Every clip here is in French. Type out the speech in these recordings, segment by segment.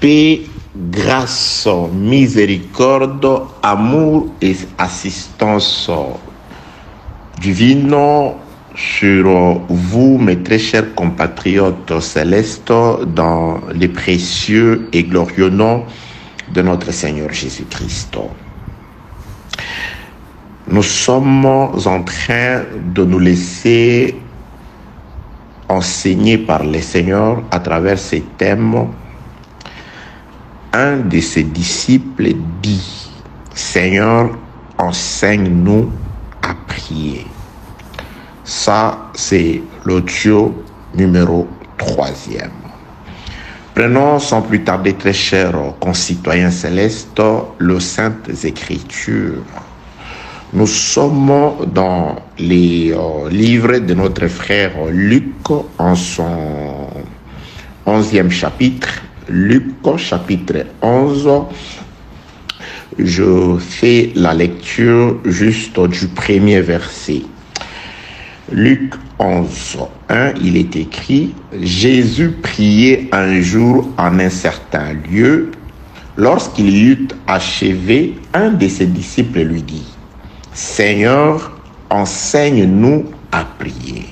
Paix, grâce, miséricorde, amour et assistance divine sur vous, mes très chers compatriotes célestes, dans les précieux et glorieux noms de notre Seigneur Jésus-Christ. Nous sommes en train de nous laisser enseigner par le Seigneur à travers ces thèmes. Un de ses disciples dit: Seigneur, enseigne-nous à prier. Ça, c'est l'audio numéro 3e. Prenons sans plus tarder, très chers concitoyens célestes, les Saintes Écritures. Nous sommes dans les livres de notre frère Luc en son 11e chapitre. Luc chapitre 11. Je fais la lecture juste du premier verset. Luc 11, 1, il est écrit: Jésus priait un jour en un certain lieu. Lorsqu'il eut achevé, un de ses disciples lui dit: Seigneur, enseigne-nous à prier,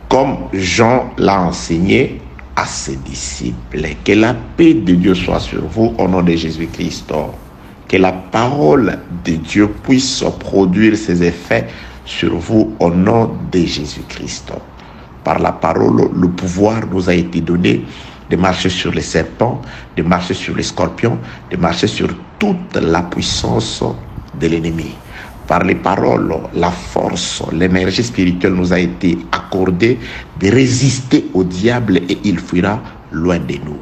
comme Jean l'a enseigné à ses disciples. Que la paix de Dieu soit sur vous au nom de Jésus-Christ. Que la parole de Dieu puisse produire ses effets sur vous au nom de Jésus-Christ. Par la parole, le pouvoir nous a été donné de marcher sur les serpents, de marcher sur les scorpions, de marcher sur toute la puissance de l'ennemi. Par les paroles, la force, l'énergie spirituelle nous a été accordée de résister au diable et il fuira loin de nous.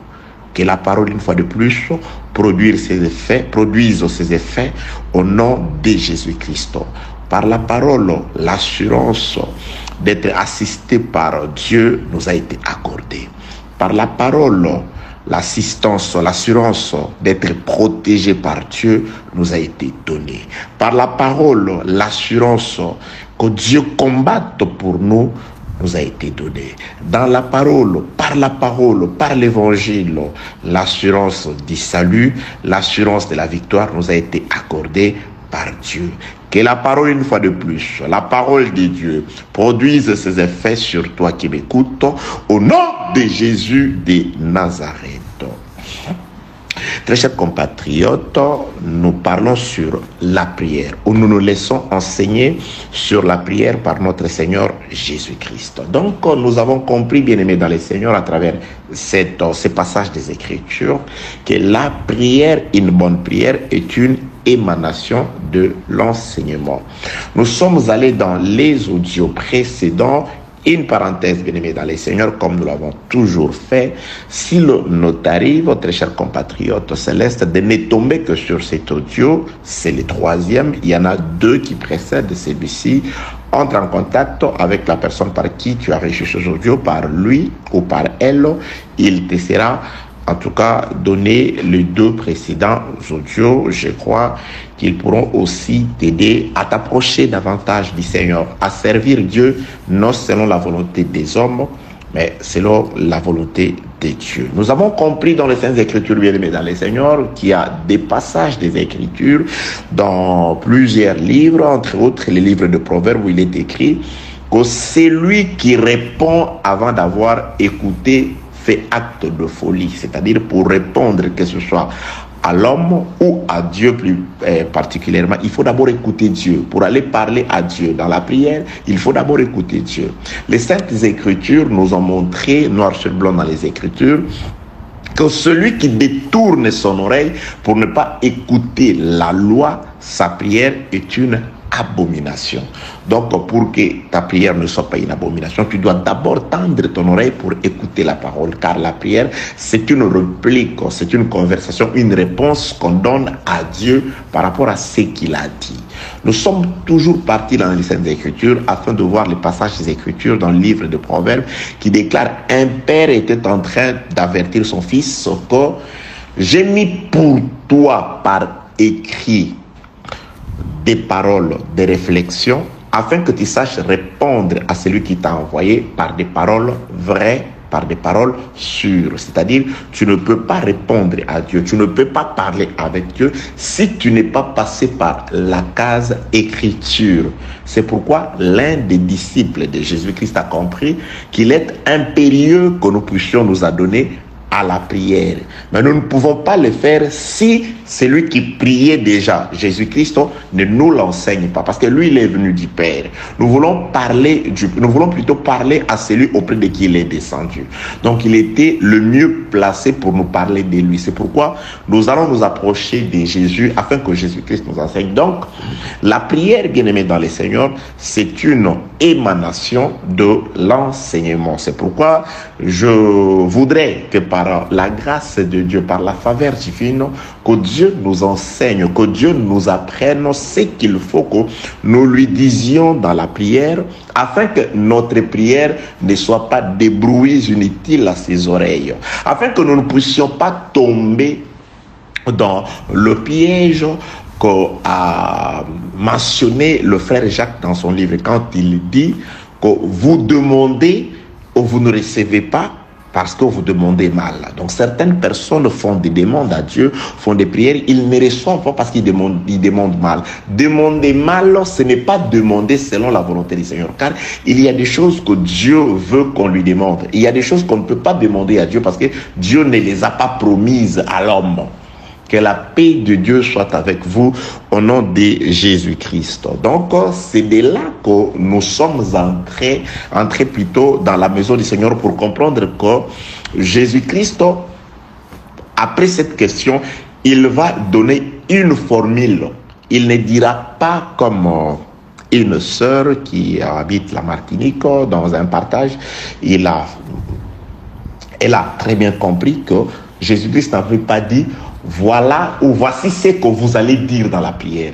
Que la parole, une fois de plus, produise ses effets au nom de Jésus-Christ. Par la parole, l'assurance d'être assisté par Dieu nous a été accordée. Par la parole, l'assistance, l'assurance d'être protégé par Dieu nous a été donnée. Par la parole, l'assurance que Dieu combatte pour nous nous a été donnée. Dans la parole, par l'évangile, l'assurance du salut, l'assurance de la victoire nous a été accordée par Dieu. Que la parole, une fois de plus, la parole de Dieu produise ses effets sur toi qui m'écoutes, au nom de Jésus de Nazareth. Très chers compatriotes, nous parlons sur la prière, où nous nous laissons enseigner sur la prière par notre Seigneur Jésus-Christ. Donc, nous avons compris, bien-aimés dans le Seigneur, à travers ces passages des Écritures, que la prière, une bonne prière, est une émanation de l'enseignement. Nous sommes allés dans les audios précédents. Une parenthèse, bien-aimés dans les Seigneurs, comme nous l'avons toujours fait, s'il nous arrive, très chers compatriotes célestes, de ne tomber que sur cet audio, c'est le 3e, il y en a 2 qui précèdent celui-ci. Entre en contact avec la personne par qui tu as reçu ce audio, par lui ou par elle, il te sera en tout cas donner les 2 précédents audios. Je crois qu'ils pourront aussi t'aider à t'approcher davantage du Seigneur, à servir Dieu, non selon la volonté des hommes, mais selon la volonté de Dieu. Nous avons compris dans les Saintes Écritures, bien-aimés dans les Seigneurs, qu'il y a des passages des Écritures dans plusieurs livres, entre autres les livres de Proverbes, où il est écrit que celui qui répond avant d'avoir écouté fait acte de folie, c'est-à-dire pour répondre, que ce soit à l'homme ou à Dieu plus particulièrement, il faut d'abord écouter Dieu. Pour aller parler à Dieu dans la prière, il faut d'abord écouter Dieu. Les Saintes Écritures nous ont montré, noir sur blanc dans les Écritures, que celui qui détourne son oreille pour ne pas écouter la loi, sa prière est une abomination. Donc, pour que ta prière ne soit pas une abomination, tu dois d'abord tendre ton oreille pour écouter la parole, car la prière, c'est une réplique, c'est une conversation, une réponse qu'on donne à Dieu par rapport à ce qu'il a dit. Nous sommes toujours partis dans les Saintes Écritures afin de voir les passages des Écritures dans le livre de Proverbes qui déclare: un père était en train d'avertir son fils que j'ai mis pour toi par écrit des paroles, des réflexions, afin que tu saches répondre à celui qui t'a envoyé par des paroles vraies par des paroles sûres. C'est-à-dire, tu ne peux pas répondre à Dieu, tu ne peux pas parler avec Dieu si tu n'es pas passé par la case écriture. C'est pourquoi l'un des disciples de Jésus-Christ a compris qu'il est impérieux que nous puissions nous adonner à la prière. Mais nous ne pouvons pas le faire si celui qui priait déjà, Jésus-Christ, ne nous l'enseigne pas. Parce que lui, il est venu du Père. Nous voulons plutôt parler à celui auprès de qui il est descendu. Donc, il était le mieux placé pour nous parler de lui. C'est pourquoi nous allons nous approcher de Jésus afin que Jésus-Christ nous enseigne. Donc, la prière, bien-aimée dans le Seigneur, c'est une émanation de l'enseignement. C'est pourquoi je voudrais que par la grâce de Dieu, par la faveur divine, que Dieu nous enseigne, que Dieu nous apprenne ce qu'il faut que nous lui disions dans la prière, afin que notre prière ne soit pas des bruits inutiles à ses oreilles, afin que nous ne puissions pas tomber dans le piège qu'a mentionné le frère Jacques dans son livre, quand il dit que vous demandez ou vous ne recevez pas parce que vous demandez mal. Donc certaines personnes font des demandes à Dieu, font des prières, ils ne reçoivent pas parce qu'ils demandent mal. Demander mal, ce n'est pas demander selon la volonté du Seigneur, car il y a des choses que Dieu veut qu'on lui demande. Il y a des choses qu'on ne peut pas demander à Dieu parce que Dieu ne les a pas promises à l'homme. Que la paix de Dieu soit avec vous au nom de Jésus-Christ. Donc, c'est de là que nous sommes entrés plutôt dans la maison du Seigneur pour comprendre que Jésus-Christ, après cette question, il va donner une formule. Il ne dira pas comme une sœur qui habite la Martinique dans un partage. Elle a très bien compris que Jésus-Christ n'avait pas dit voilà ou voici ce que vous allez dire dans la prière.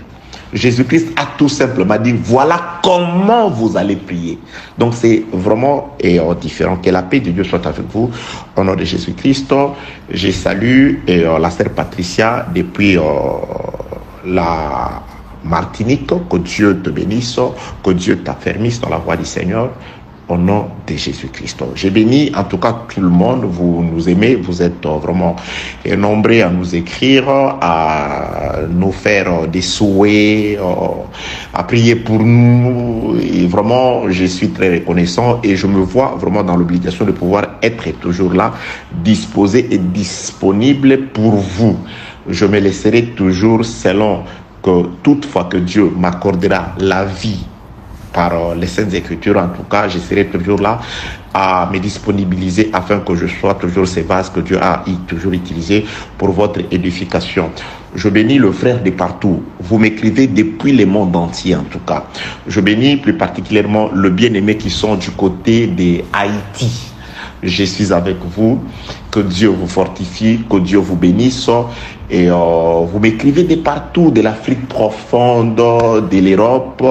Jésus-Christ a tout simplement dit voilà comment vous allez prier. Donc c'est vraiment différent. Que la paix de Dieu soit avec vous au nom de Jésus-Christ. Je salue la sœur Patricia depuis la Martinique. Que Dieu te bénisse, que Dieu t'affermisse dans la voie du Seigneur. Au nom de Jésus-Christ. Je bénis en tout cas tout le monde. Vous nous aimez, vous êtes vraiment nombreux à nous écrire, à nous faire des souhaits, à prier pour nous. Et vraiment, je suis très reconnaissant et je me vois vraiment dans l'obligation de pouvoir être toujours là, disposé et disponible pour vous. Je me laisserai toujours selon que toutefois que Dieu m'accordera la vie par les Saintes Écritures, en tout cas, je serai toujours là à me disponibiliser afin que je sois toujours ces vases que Dieu a toujours utilisés pour votre édification. Je bénis le frère de partout. Vous m'écrivez depuis le monde entier, en tout cas. Je bénis plus particulièrement le bien-aimé qui sont du côté de Haïti. Je suis avec vous. Que Dieu vous fortifie, que Dieu vous bénisse. Et vous m'écrivez de partout, de l'Afrique profonde, de l'Europe,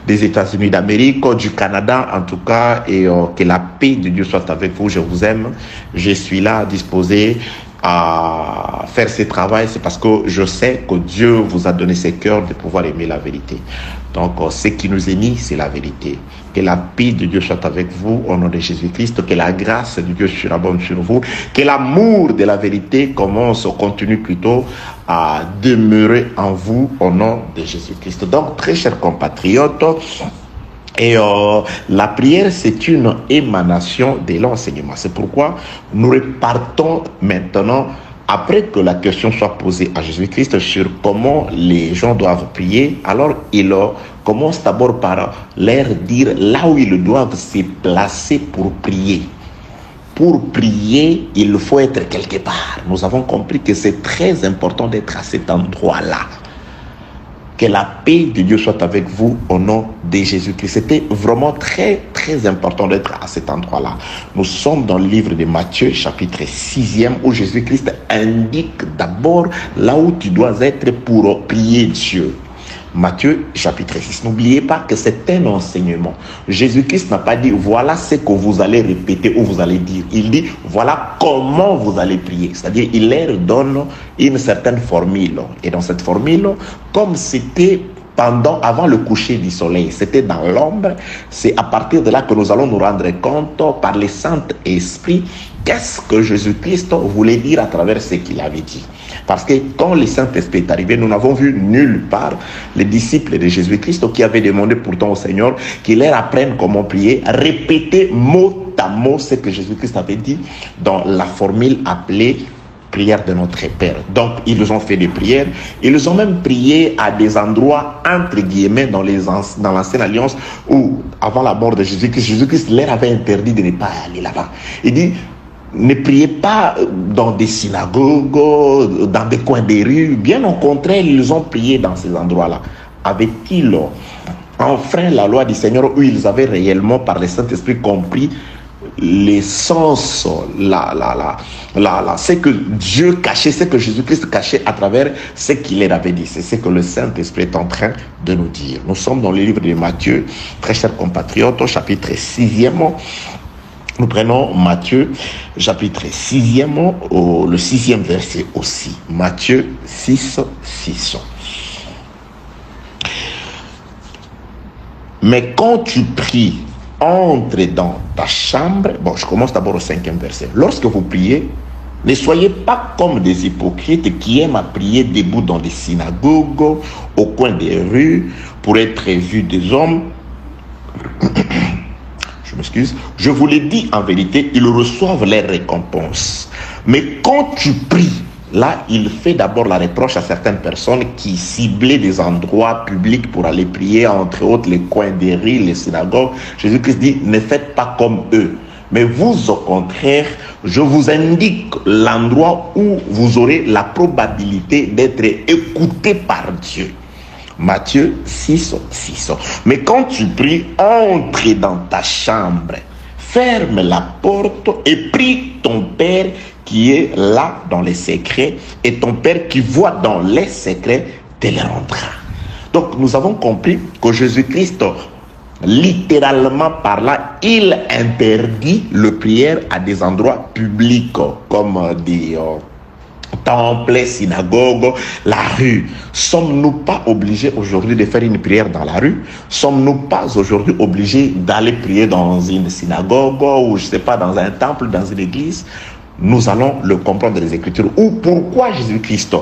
des États-Unis d'Amérique, du Canada en tout cas. Et que la paix de Dieu soit avec vous. Je vous aime. Je suis là disposé à faire ce travail. C'est parce que je sais que Dieu vous a donné ce cœur de pouvoir aimer la vérité. Donc, ce qui nous unit, c'est la vérité. Que la paix de Dieu soit avec vous au nom de Jésus-Christ. Que la grâce de Dieu surabonde sur vous. Que l'amour de la vérité continue plutôt à demeurer en vous au nom de Jésus-Christ. Donc, très chers compatriotes, et la prière, c'est une émanation de l'enseignement. C'est pourquoi nous repartons maintenant, après que la question soit posée à Jésus-Christ sur comment les gens doivent prier. Alors, il commence d'abord par leur dire là où ils doivent se placer pour prier. Pour prier, il faut être quelque part. Nous avons compris que c'est très important d'être à cet endroit-là. Que la paix de Dieu soit avec vous au nom de Jésus-Christ. C'était vraiment très, très important d'être à cet endroit-là. Nous sommes dans le livre de Matthieu, chapitre 6e, où Jésus-Christ indique d'abord là où tu dois être pour prier Dieu. Matthieu chapitre 6. N'oubliez pas que c'est un enseignement. Jésus-Christ n'a pas dit voilà ce que vous allez répéter ou vous allez dire. Il dit voilà comment vous allez prier. C'est-à-dire il leur donne une certaine formule. Et dans cette formule, comme c'était avant le coucher du soleil. C'était dans l'ombre. C'est à partir de là que nous allons nous rendre compte par le Saint-Esprit qu'est-ce que Jésus-Christ voulait dire à travers ce qu'il avait dit. Parce que quand le Saint-Esprit est arrivé, nous n'avons vu nulle part les disciples de Jésus-Christ qui avaient demandé pourtant au Seigneur qu'il leur apprenne comment prier, répéter mot à mot ce que Jésus-Christ avait dit dans la formule appelée prière de notre Père. Donc, ils ont fait des prières. Ils ont même prié à des endroits, entre guillemets, dans l'ancienne alliance, où, avant la mort de Jésus-Christ, Jésus-Christ leur avait interdit de ne pas aller là-bas. Il dit, ne priez pas dans des synagogues, dans des coins des rues. Bien au contraire, ils ont prié dans ces endroits-là. Avait-il enfreint la loi du Seigneur où ils avaient réellement, par le Saint-Esprit, compris l'essence, ce que Dieu cachait, ce que Jésus-Christ cachait à travers ce qu'il leur avait dit. C'est ce que le Saint-Esprit est en train de nous dire. Nous sommes dans le livre de Matthieu, très chers compatriotes, au chapitre 6e. Nous prenons Matthieu, chapitre 6e, le 6e verset aussi. Matthieu 6, 6. Mais quand tu pries, entre dans ta chambre. Bon, je commence d'abord au 5e verset. Lorsque vous priez, ne soyez pas comme des hypocrites qui aiment à prier debout dans des synagogues, au coin des rues, pour être vus des hommes. Je m'excuse. Je vous l'ai dit en vérité, ils reçoivent les récompenses. Mais quand tu pries, là, il fait d'abord la reproche à certaines personnes qui ciblaient des endroits publics pour aller prier, entre autres les coins des rues, les synagogues. Jésus-Christ dit, ne faites pas comme eux. Mais vous, au contraire, je vous indique l'endroit où vous aurez la probabilité d'être écouté par Dieu. Matthieu 6, 6. Mais quand tu pries, entre dans ta chambre, ferme la porte et prie ton Père qui est là dans les secrets, et ton Père qui voit dans les secrets te le rendra. Donc nous avons compris que Jésus-Christ, littéralement parlant, il interdit le prière à des endroits publics comme des temples, synagogues, la rue. Sommes-nous pas obligés aujourd'hui de faire une prière dans la rue? Sommes-nous pas aujourd'hui obligés d'aller prier dans une synagogue ou je sais pas, dans un temple, dans une église? Nous allons le comprendre dans les Écritures. Ou pourquoi Jésus-Christ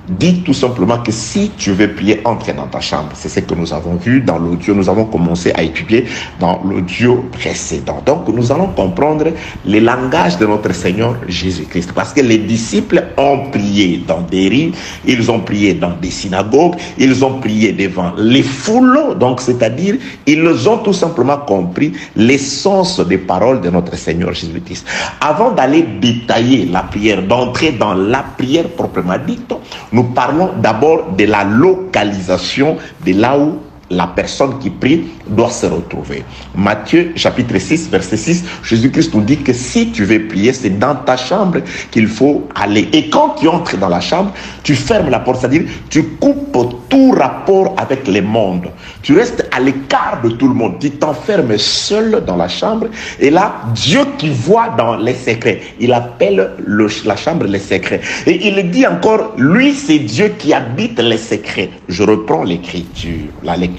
dit tout simplement que si tu veux prier, entre dans ta chambre. C'est ce que nous avons vu dans l'audio. Nous avons commencé à étudier dans l'audio précédent. Donc, nous allons comprendre le langage de notre Seigneur Jésus-Christ. Parce que les disciples ont prié dans des rues, ils ont prié dans des synagogues, ils ont prié devant les foules. Donc, c'est-à-dire, ils ont tout simplement compris l'essence des paroles de notre Seigneur Jésus-Christ. Avant d'aller détailler la prière, d'entrer dans la prière proprement dite, nous parlons d'abord de la localisation de là où la personne qui prie doit se retrouver. Matthieu chapitre 6 verset 6, Jésus-Christ nous dit que si tu veux prier, c'est dans ta chambre qu'il faut aller. Et quand tu entres dans la chambre, tu fermes la porte, c'est-à-dire tu coupes tout rapport avec le monde. Tu restes à l'écart de tout le monde. Tu t'enfermes seul dans la chambre. Et là, Dieu qui voit dans les secrets, il appelle la chambre les secrets. Et il dit encore, lui c'est Dieu qui habite les secrets. Je reprends l'écriture, la lecture.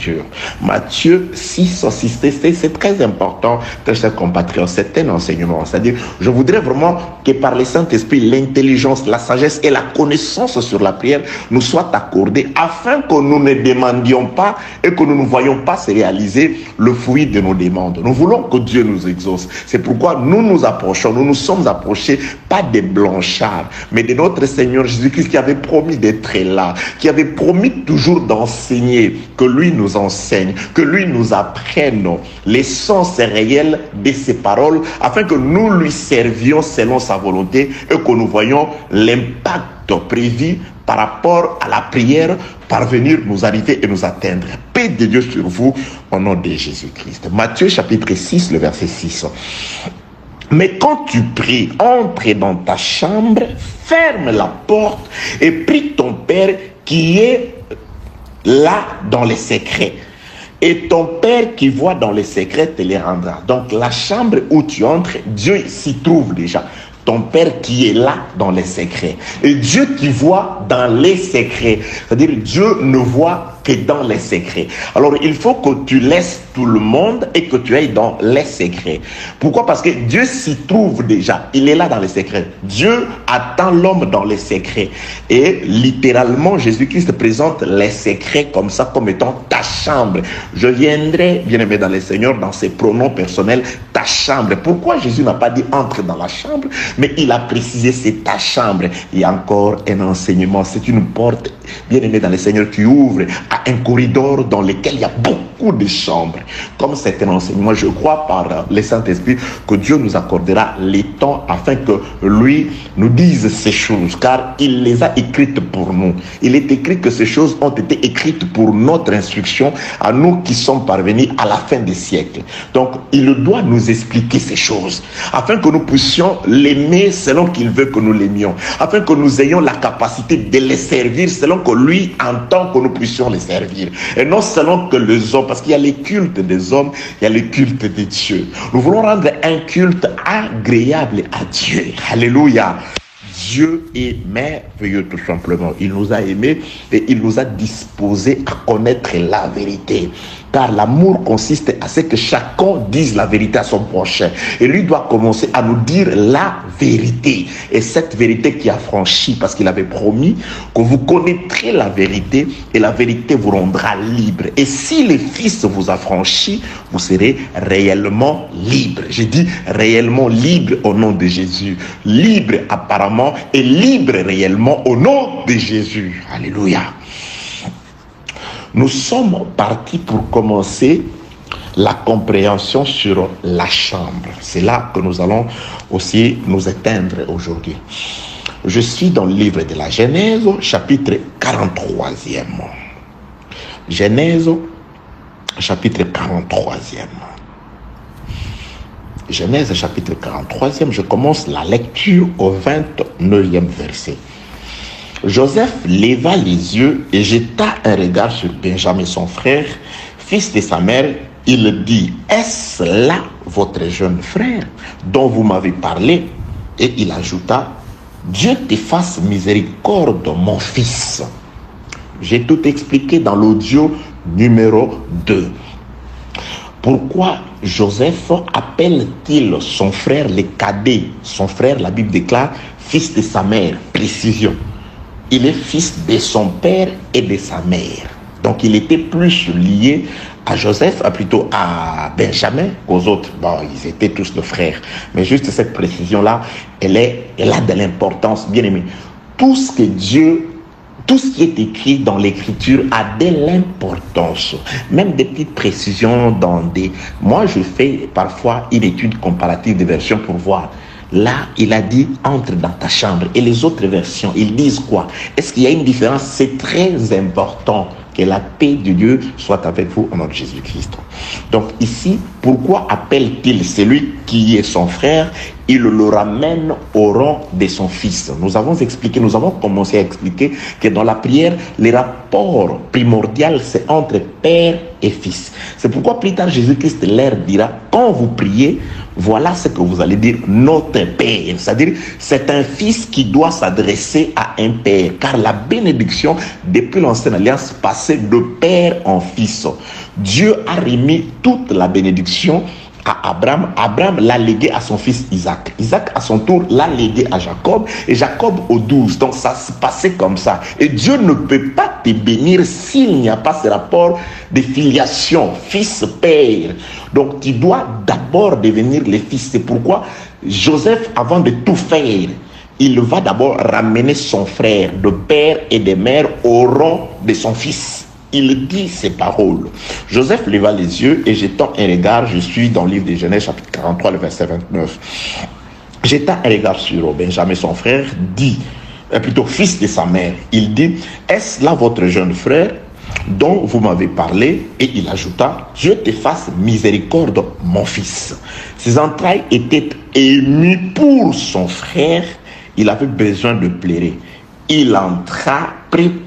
Matthieu 6, 6, c'est très important, très chers compatriotes, c'est un enseignement. C'est-à-dire, je voudrais vraiment que par le Saint-Esprit, l'intelligence, la sagesse et la connaissance sur la prière nous soient accordées afin que nous ne demandions pas et que nous ne voyions pas se réaliser le fruit de nos demandes. Nous voulons que Dieu nous exauce. C'est pourquoi nous nous approchons, nous nous sommes approchés, pas des blanchards, mais de notre Seigneur Jésus-Christ qui avait promis d'être là, qui avait promis toujours d'enseigner, que lui nous enseigne, que lui nous apprenne l'essence réelle de ses paroles, afin que nous lui servions selon sa volonté et que nous voyions l'impact prévu par rapport à la prière parvenir, nous arriver et nous atteindre. Paix de Dieu sur vous au nom de Jésus-Christ. Matthieu chapitre 6, le verset 6. Mais quand tu pries, entre dans ta chambre, ferme la porte et prie ton Père qui est là dans les secrets. Et ton Père qui voit dans les secrets te les rendra. Donc la chambre où tu entres, Dieu s'y trouve déjà. Ton Père qui est là dans les secrets. Et Dieu qui voit dans les secrets. C'est-à-dire Dieu ne voit que dans les secrets. Alors, il faut que tu laisses tout le monde et que tu ailles dans les secrets. Pourquoi? Parce que Dieu s'y trouve déjà. Il est là dans les secrets. Dieu attend l'homme dans les secrets. Et littéralement, Jésus-Christ présente les secrets comme ça, comme étant ta chambre. Je viendrai, bien-aimé dans le Seigneur, dans ses pronoms personnels, ta chambre. Pourquoi Jésus n'a pas dit entre dans la chambre, mais il a précisé c'est ta chambre. Il y a encore un enseignement. C'est une porte, bien-aimé dans le Seigneur, qui ouvre à un corridor dans lequel il y a beaucoup de chambres. Comme c'est un enseignement, je crois par le Saint-Esprit que Dieu nous accordera les temps afin que lui nous dise ces choses, car il les a écrites pour nous. Il est écrit que ces choses ont été écrites pour notre instruction, à nous qui sommes parvenus à la fin des siècles. Donc, il doit nous expliquer ces choses, afin que nous puissions l'aimer selon qu'il veut que nous l'aimions, afin que nous ayons la capacité de les servir selon que lui entend que nous puissions les servir, et non selon que les hommes, parce qu'il y a les cultes des hommes, il y a le culte de Dieu. Nous voulons rendre un culte agréable à Dieu. Alléluia. Dieu est merveilleux tout simplement. Il nous a aimés et il nous a disposés à connaître la vérité. Car l'amour consiste à ce que chacun dise la vérité à son prochain. Et lui doit commencer à nous dire la vérité. Et cette vérité qui a franchi, parce qu'il avait promis que vous connaîtrez la vérité et la vérité vous rendra libre. Et si le Fils vous a franchi, vous serez réellement libre. J'ai dit réellement libre au nom de Jésus. Libre apparemment et libre réellement au nom de Jésus. Alléluia. Nous sommes partis pour commencer la compréhension sur la chambre. C'est là que nous allons aussi nous éteindre aujourd'hui. Je suis dans le livre de la Genèse, chapitre 43e. Genèse, chapitre 43e. Genèse, chapitre 43e, je commence la lecture au 29e verset. Joseph leva les yeux et jeta un regard sur Benjamin, son frère, fils de sa mère. Il dit, est-ce là votre jeune frère dont vous m'avez parlé? Et il ajouta, Dieu te fasse miséricorde, mon fils. J'ai tout expliqué dans l'audio numéro 2. Pourquoi Joseph appelle-t-il son frère le cadet? Son frère, la Bible déclare, fils de sa mère. Précision. Il est fils de son père et de sa mère. Donc, il était plus lié à Joseph, plutôt à Benjamin qu'aux autres. Bon, ils étaient tous de frères. Mais juste cette précision-là, elle a de l'importance, bien aimé. Tout ce qui est écrit dans l'écriture a de l'importance. Même des petites précisions dans des... Moi, je fais parfois une étude comparative des versions pour voir. Là, il a dit, entre dans ta chambre. Et les autres versions, ils disent quoi? Est-ce qu'il y a une différence? C'est très important que la paix de Dieu soit avec vous au nom de Jésus-Christ. Donc ici, pourquoi appelle-t-il celui qui est son frère? Il le ramène au rang de son fils. Nous avons commencé à expliquer que dans la prière, le rapport primordial, c'est entre père et fils. C'est pourquoi plus tard, Jésus-Christ leur dira, quand vous priez, voilà ce que vous allez dire, notre Père. C'est-à-dire, c'est un fils qui doit s'adresser à un père. Car la bénédiction, depuis l'ancienne alliance, passait de père en fils. Dieu a remis toute la bénédiction à Abraham. Abraham l'a légué à son fils Isaac. Isaac, à son tour, l'a légué à Jacob. Et Jacob aux 12. Donc, ça se passait comme ça. Et Dieu ne peut pas te bénir s'il n'y a pas ce rapport de filiation, fils-père. Donc, tu dois d'abord devenir le fils. C'est pourquoi Joseph, avant de tout faire, il va d'abord ramener son frère de père et de mère au rang de son fils. Il dit ces paroles. Joseph leva les yeux et jetant un regard, je suis dans le livre de Genèse, chapitre 43, le verset 29. Jetant un regard sur Benjamin, son frère, dit, plutôt fils de sa mère, il dit, est-ce là votre jeune frère dont vous m'avez parlé? Et il ajouta, Dieu te fasse miséricorde, mon fils. Ses entrailles étaient émues pour son frère. Il avait besoin de pleurer. Il entra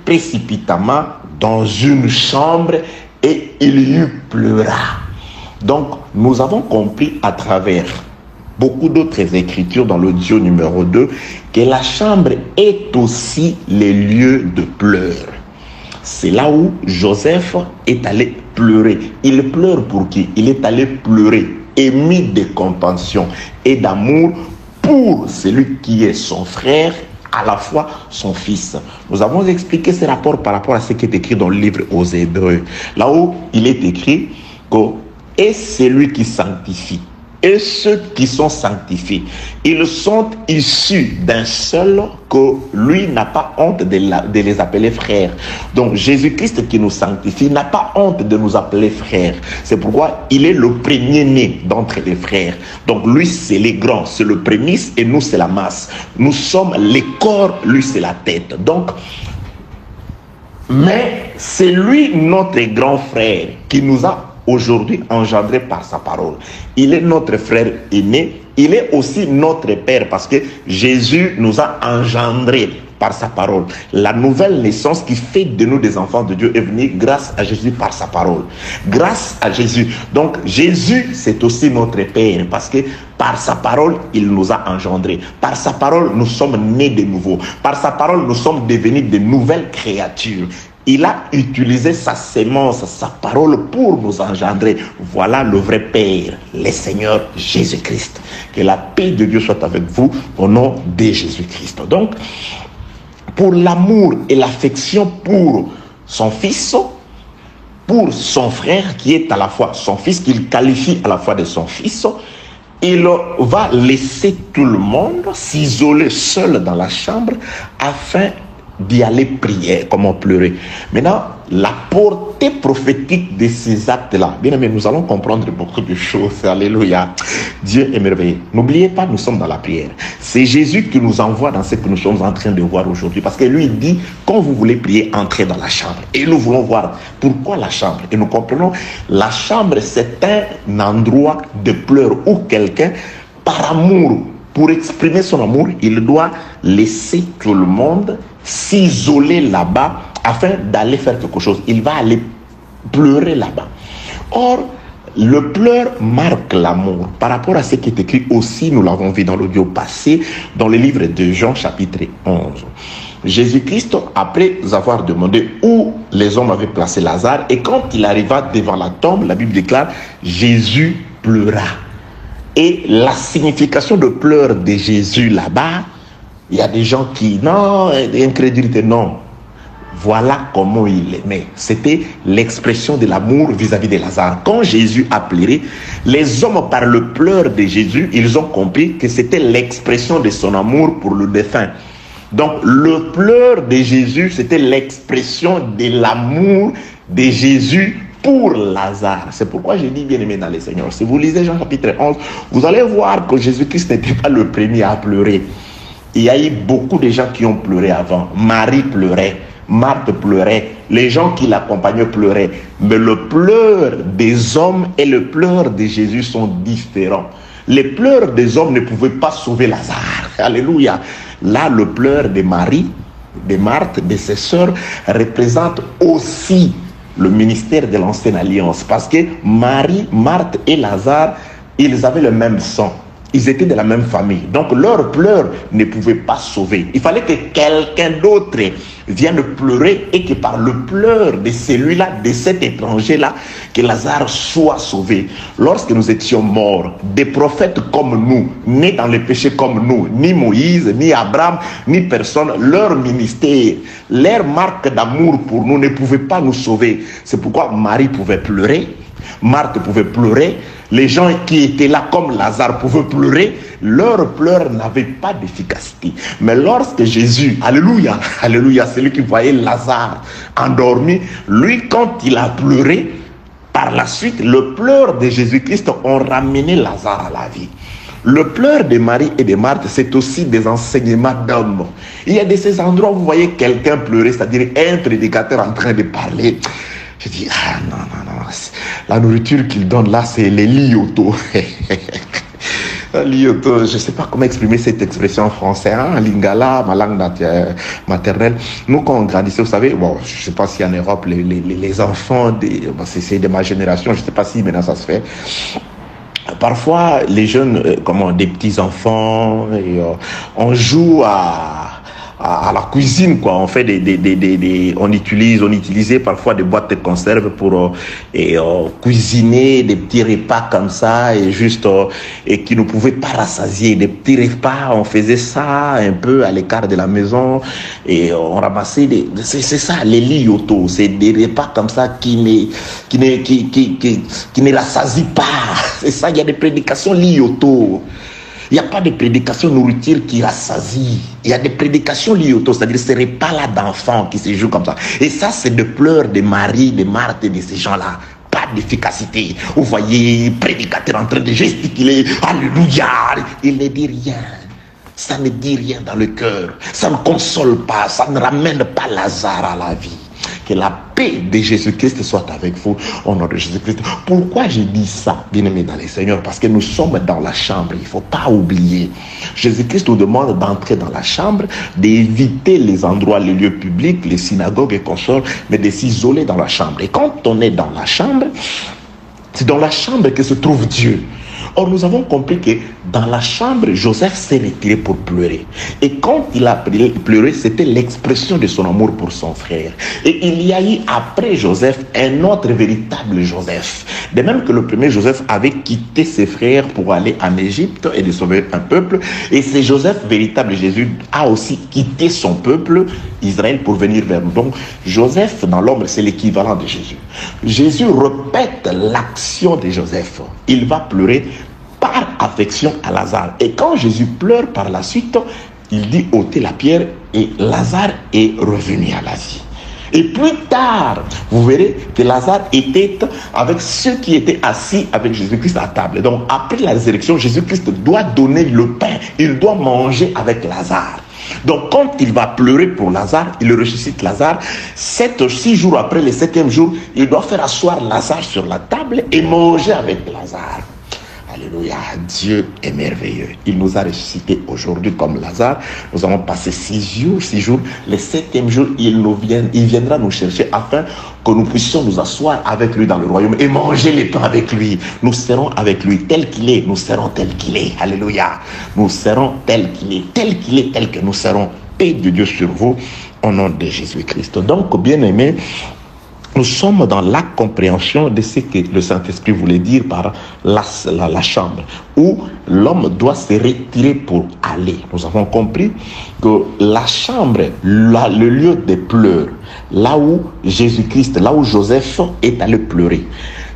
précipitamment dans une chambre et il y pleura. Donc, nous avons compris à travers beaucoup d'autres écritures dans l'audio numéro 2 que la chambre est aussi le lieu de pleurs. c'est là où Joseph est allé pleurer. Il pleure pour qui? Il est allé pleurer, émis de compassion et d'amour pour celui qui est son frère, à la fois son fils. Nous avons expliqué ce rapport par rapport à ce qui est écrit dans le livre aux Hébreux. Là où il est écrit que et celui qui sanctifie et ceux qui sont sanctifiés, ils sont issus d'un seul, que lui n'a pas honte de les appeler frères. Donc Jésus-Christ qui nous sanctifie n'a pas honte de nous appeler frères. C'est pourquoi il est le premier-né d'entre les frères. Donc lui c'est les grands, c'est le prémisse et nous c'est la masse. Nous sommes les corps, lui c'est la tête. Donc, mais c'est lui notre grand frère qui nous a aujourd'hui engendré par sa parole. Il est notre frère aîné, il est aussi notre père parce que Jésus nous a engendrés par sa parole. La nouvelle naissance qui fait de nous des enfants de Dieu est venue grâce à Jésus par sa parole. Grâce à Jésus. Donc Jésus c'est aussi notre père parce que par sa parole il nous a engendrés. Par sa parole nous sommes nés de nouveau. Par sa parole nous sommes devenus de nouvelles créatures. Il a utilisé sa sémence, sa parole pour nous engendrer. Voilà le vrai Père, le Seigneur Jésus-Christ. Que la paix de Dieu soit avec vous au nom de Jésus-Christ. Donc, pour l'amour et l'affection pour son fils, pour son frère qui est à la fois son fils, qu'il qualifie à la fois de son fils, il va laisser tout le monde s'isoler seul dans la chambre afin d'y aller prier, comment pleurer. Maintenant, la portée prophétique de ces actes-là, bien aimé, nous allons comprendre beaucoup de choses. Alléluia. Dieu est merveilleux. N'oubliez pas, nous sommes dans la prière. C'est Jésus qui nous envoie dans ce que nous sommes en train de voir aujourd'hui. Parce que lui, il dit, quand vous voulez prier, entrez dans la chambre. Et nous voulons voir pourquoi la chambre. Et nous comprenons, la chambre, c'est un endroit de pleurs où quelqu'un, par amour, pour exprimer son amour, il doit laisser tout le monde s'isoler là-bas afin d'aller faire quelque chose. Il va aller pleurer là-bas. Or, le pleur marque l'amour. Par rapport à ce qui est écrit aussi, nous l'avons vu dans l'audio passé, dans le livre de Jean chapitre 11. Jésus-Christ, après avoir demandé où les hommes avaient placé Lazare, et quand il arriva devant la tombe, la Bible déclare, Jésus pleura. Et la signification de pleurs de Jésus là-bas, il y a des gens qui, non, incrédulité, non. Voilà comment il aimait. C'était l'expression de l'amour vis-à-vis de Lazare. Quand Jésus a pleuré, les hommes, par le pleur de Jésus, ils ont compris que c'était l'expression de son amour pour le défunt. Donc, le pleur de Jésus, c'était l'expression de l'amour de Jésus pour Lazare. C'est pourquoi je dis, bien aimé dans le Seigneur, si vous lisez Jean chapitre 11, vous allez voir que Jésus-Christ n'était pas le premier à pleurer. Il y a eu beaucoup de gens qui ont pleuré avant. Marie pleurait, Marthe pleurait, les gens qui l'accompagnaient pleuraient. Mais le pleur des hommes et le pleur de Jésus sont différents. Les pleurs des hommes ne pouvaient pas sauver Lazare. Alléluia. Là, le pleur de Marie, de Marthe, de ses sœurs, représente aussi le ministère de l'ancienne alliance. Parce que Marie, Marthe et Lazare, ils avaient le même sang. Ils étaient de la même famille. Donc leur pleurs ne pouvaient pas sauver. Il fallait que quelqu'un d'autre vienne pleurer et que par le pleur de celui-là, de cet étranger-là, que Lazare soit sauvé. Lorsque nous étions morts, des prophètes comme nous, nés dans le péché comme nous, ni Moïse, ni Abraham, ni personne, leur ministère, leur marque d'amour pour nous ne pouvait pas nous sauver. C'est pourquoi Marie pouvait pleurer, Marthe pouvait pleurer, les gens qui étaient là comme Lazare pouvaient pleurer, leurs pleurs n'avaient pas d'efficacité. Mais lorsque Jésus, alléluia, alléluia, celui qui voyait Lazare endormi, lui quand il a pleuré, par la suite, le pleur de Jésus-Christ ont ramené Lazare à la vie. Le pleur de Marie et de Marthe, c'est aussi des enseignements d'hommes. Il y a de ces endroits où vous voyez quelqu'un pleurer, c'est-à-dire un prédicateur en train de parler. Je dis, ah non, non, non, la nourriture qu'il donne là, c'est les liotos. Lioto, je ne sais pas comment exprimer cette expression en français, hein? Lingala, ma langue maternelle. Nous, quand on grandissait, vous savez, bon, je ne sais pas si en Europe, les enfants, c'est de ma génération, je ne sais pas si maintenant ça se fait. Parfois, les jeunes, des petits enfants, on joue à à la cuisine, quoi. On fait on utilisait parfois des boîtes de conserve pour cuisiner des petits repas comme ça et qui ne pouvaient pas rassasier. Des petits repas, on faisait ça un peu à l'écart de la maison et on ramassait c'est ça, les liotos. C'est des repas comme ça qui ne rassasient pas. C'est ça, il y a des prédications liotos. Il n'y a pas de prédication nourriture qui rassasie. Il y a des prédications liées autour, c'est-à-dire ces repas-là d'enfants qui se jouent comme ça. Et ça, c'est de pleurs de Marie, de Marthe et de ces gens-là. Pas d'efficacité. Vous voyez, prédicateur en train de gesticuler, alléluia. Il ne dit rien. Ça ne dit rien dans le cœur. Ça ne console pas. Ça ne ramène pas Lazare à la vie. Que la paix de Jésus-Christ soit avec vous au nom de Jésus-Christ. Pourquoi je dis ça, bien-aimés dans les Seigneurs? Parce que nous sommes dans la chambre. Il ne faut pas oublier. Jésus-Christ nous demande d'entrer dans la chambre, d'éviter les endroits, les lieux publics, les synagogues et consorts, mais de s'isoler dans la chambre. Et quand on est dans la chambre, c'est dans la chambre que se trouve Dieu. Or, nous avons compris que dans la chambre, Joseph s'est retiré pour pleurer. Et quand il a pleuré, c'était l'expression de son amour pour son frère. Et il y a eu après Joseph un autre véritable Joseph. De même que le premier Joseph avait quitté ses frères pour aller en Égypte et de sauver un peuple. Et c'est Joseph, véritable Jésus, a aussi quitté son peuple, Israël, pour venir vers nous. Donc, Joseph, dans l'homme, c'est l'équivalent de Jésus. Jésus répète l'action de Joseph. Il va pleurer par affection à Lazare. Et quand Jésus pleure par la suite, il dit ôtez la pierre et Lazare est revenu à la vie. Et plus tard, vous verrez que Lazare était avec ceux qui étaient assis avec Jésus-Christ à table. Donc après la résurrection, Jésus-Christ doit donner le pain. Il doit manger avec Lazare. Donc quand il va pleurer pour Lazare, il ressuscite Lazare. 6 jours après, le 7e jour, il doit faire asseoir Lazare sur la table et manger avec Lazare. Alléluia, Dieu est merveilleux. Il nous a ressuscités aujourd'hui comme Lazare. Nous avons passé 6 jours. Le 7e jour, il viendra nous chercher afin que nous puissions nous asseoir avec lui dans le royaume et manger les pains avec lui. Nous serons avec lui tel qu'il est. Nous serons tel qu'il est. Alléluia. Nous serons tel qu'il est. Tel qu'il est, tel que nous serons. Paix de Dieu sur vous au nom de Jésus-Christ. Donc, bien-aimés, nous sommes dans la compréhension de ce que le Saint-Esprit voulait dire par la chambre, où l'homme doit se retirer pour aller. Nous avons compris que la chambre, le lieu des pleurs, là où Jésus-Christ, là où Joseph est allé pleurer.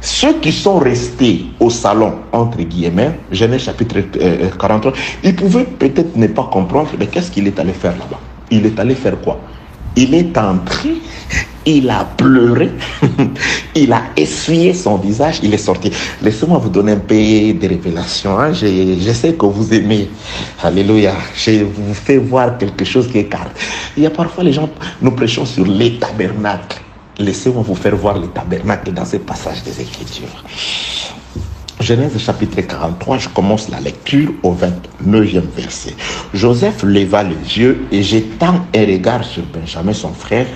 Ceux qui sont restés au salon, entre guillemets, Genèse chapitre 43, ils pouvaient peut-être ne pas comprendre, mais qu'est-ce qu'il est allé faire là-bas? Il est allé faire quoi? Il est entré, il a pleuré, il a essuyé son visage, il est sorti. Laissez-moi vous donner un peu de révélations. Hein? Je sais que vous aimez. Alléluia. Je vous fais voir quelque chose qui écarte. Il y a parfois les gens, nous prêchons sur les tabernacles. Laissez-moi vous faire voir les tabernacles dans ces passages des Écritures. Genèse chapitre 43, je commence la lecture au 29e verset. Joseph leva les yeux et jetant un regard sur Benjamin, son frère,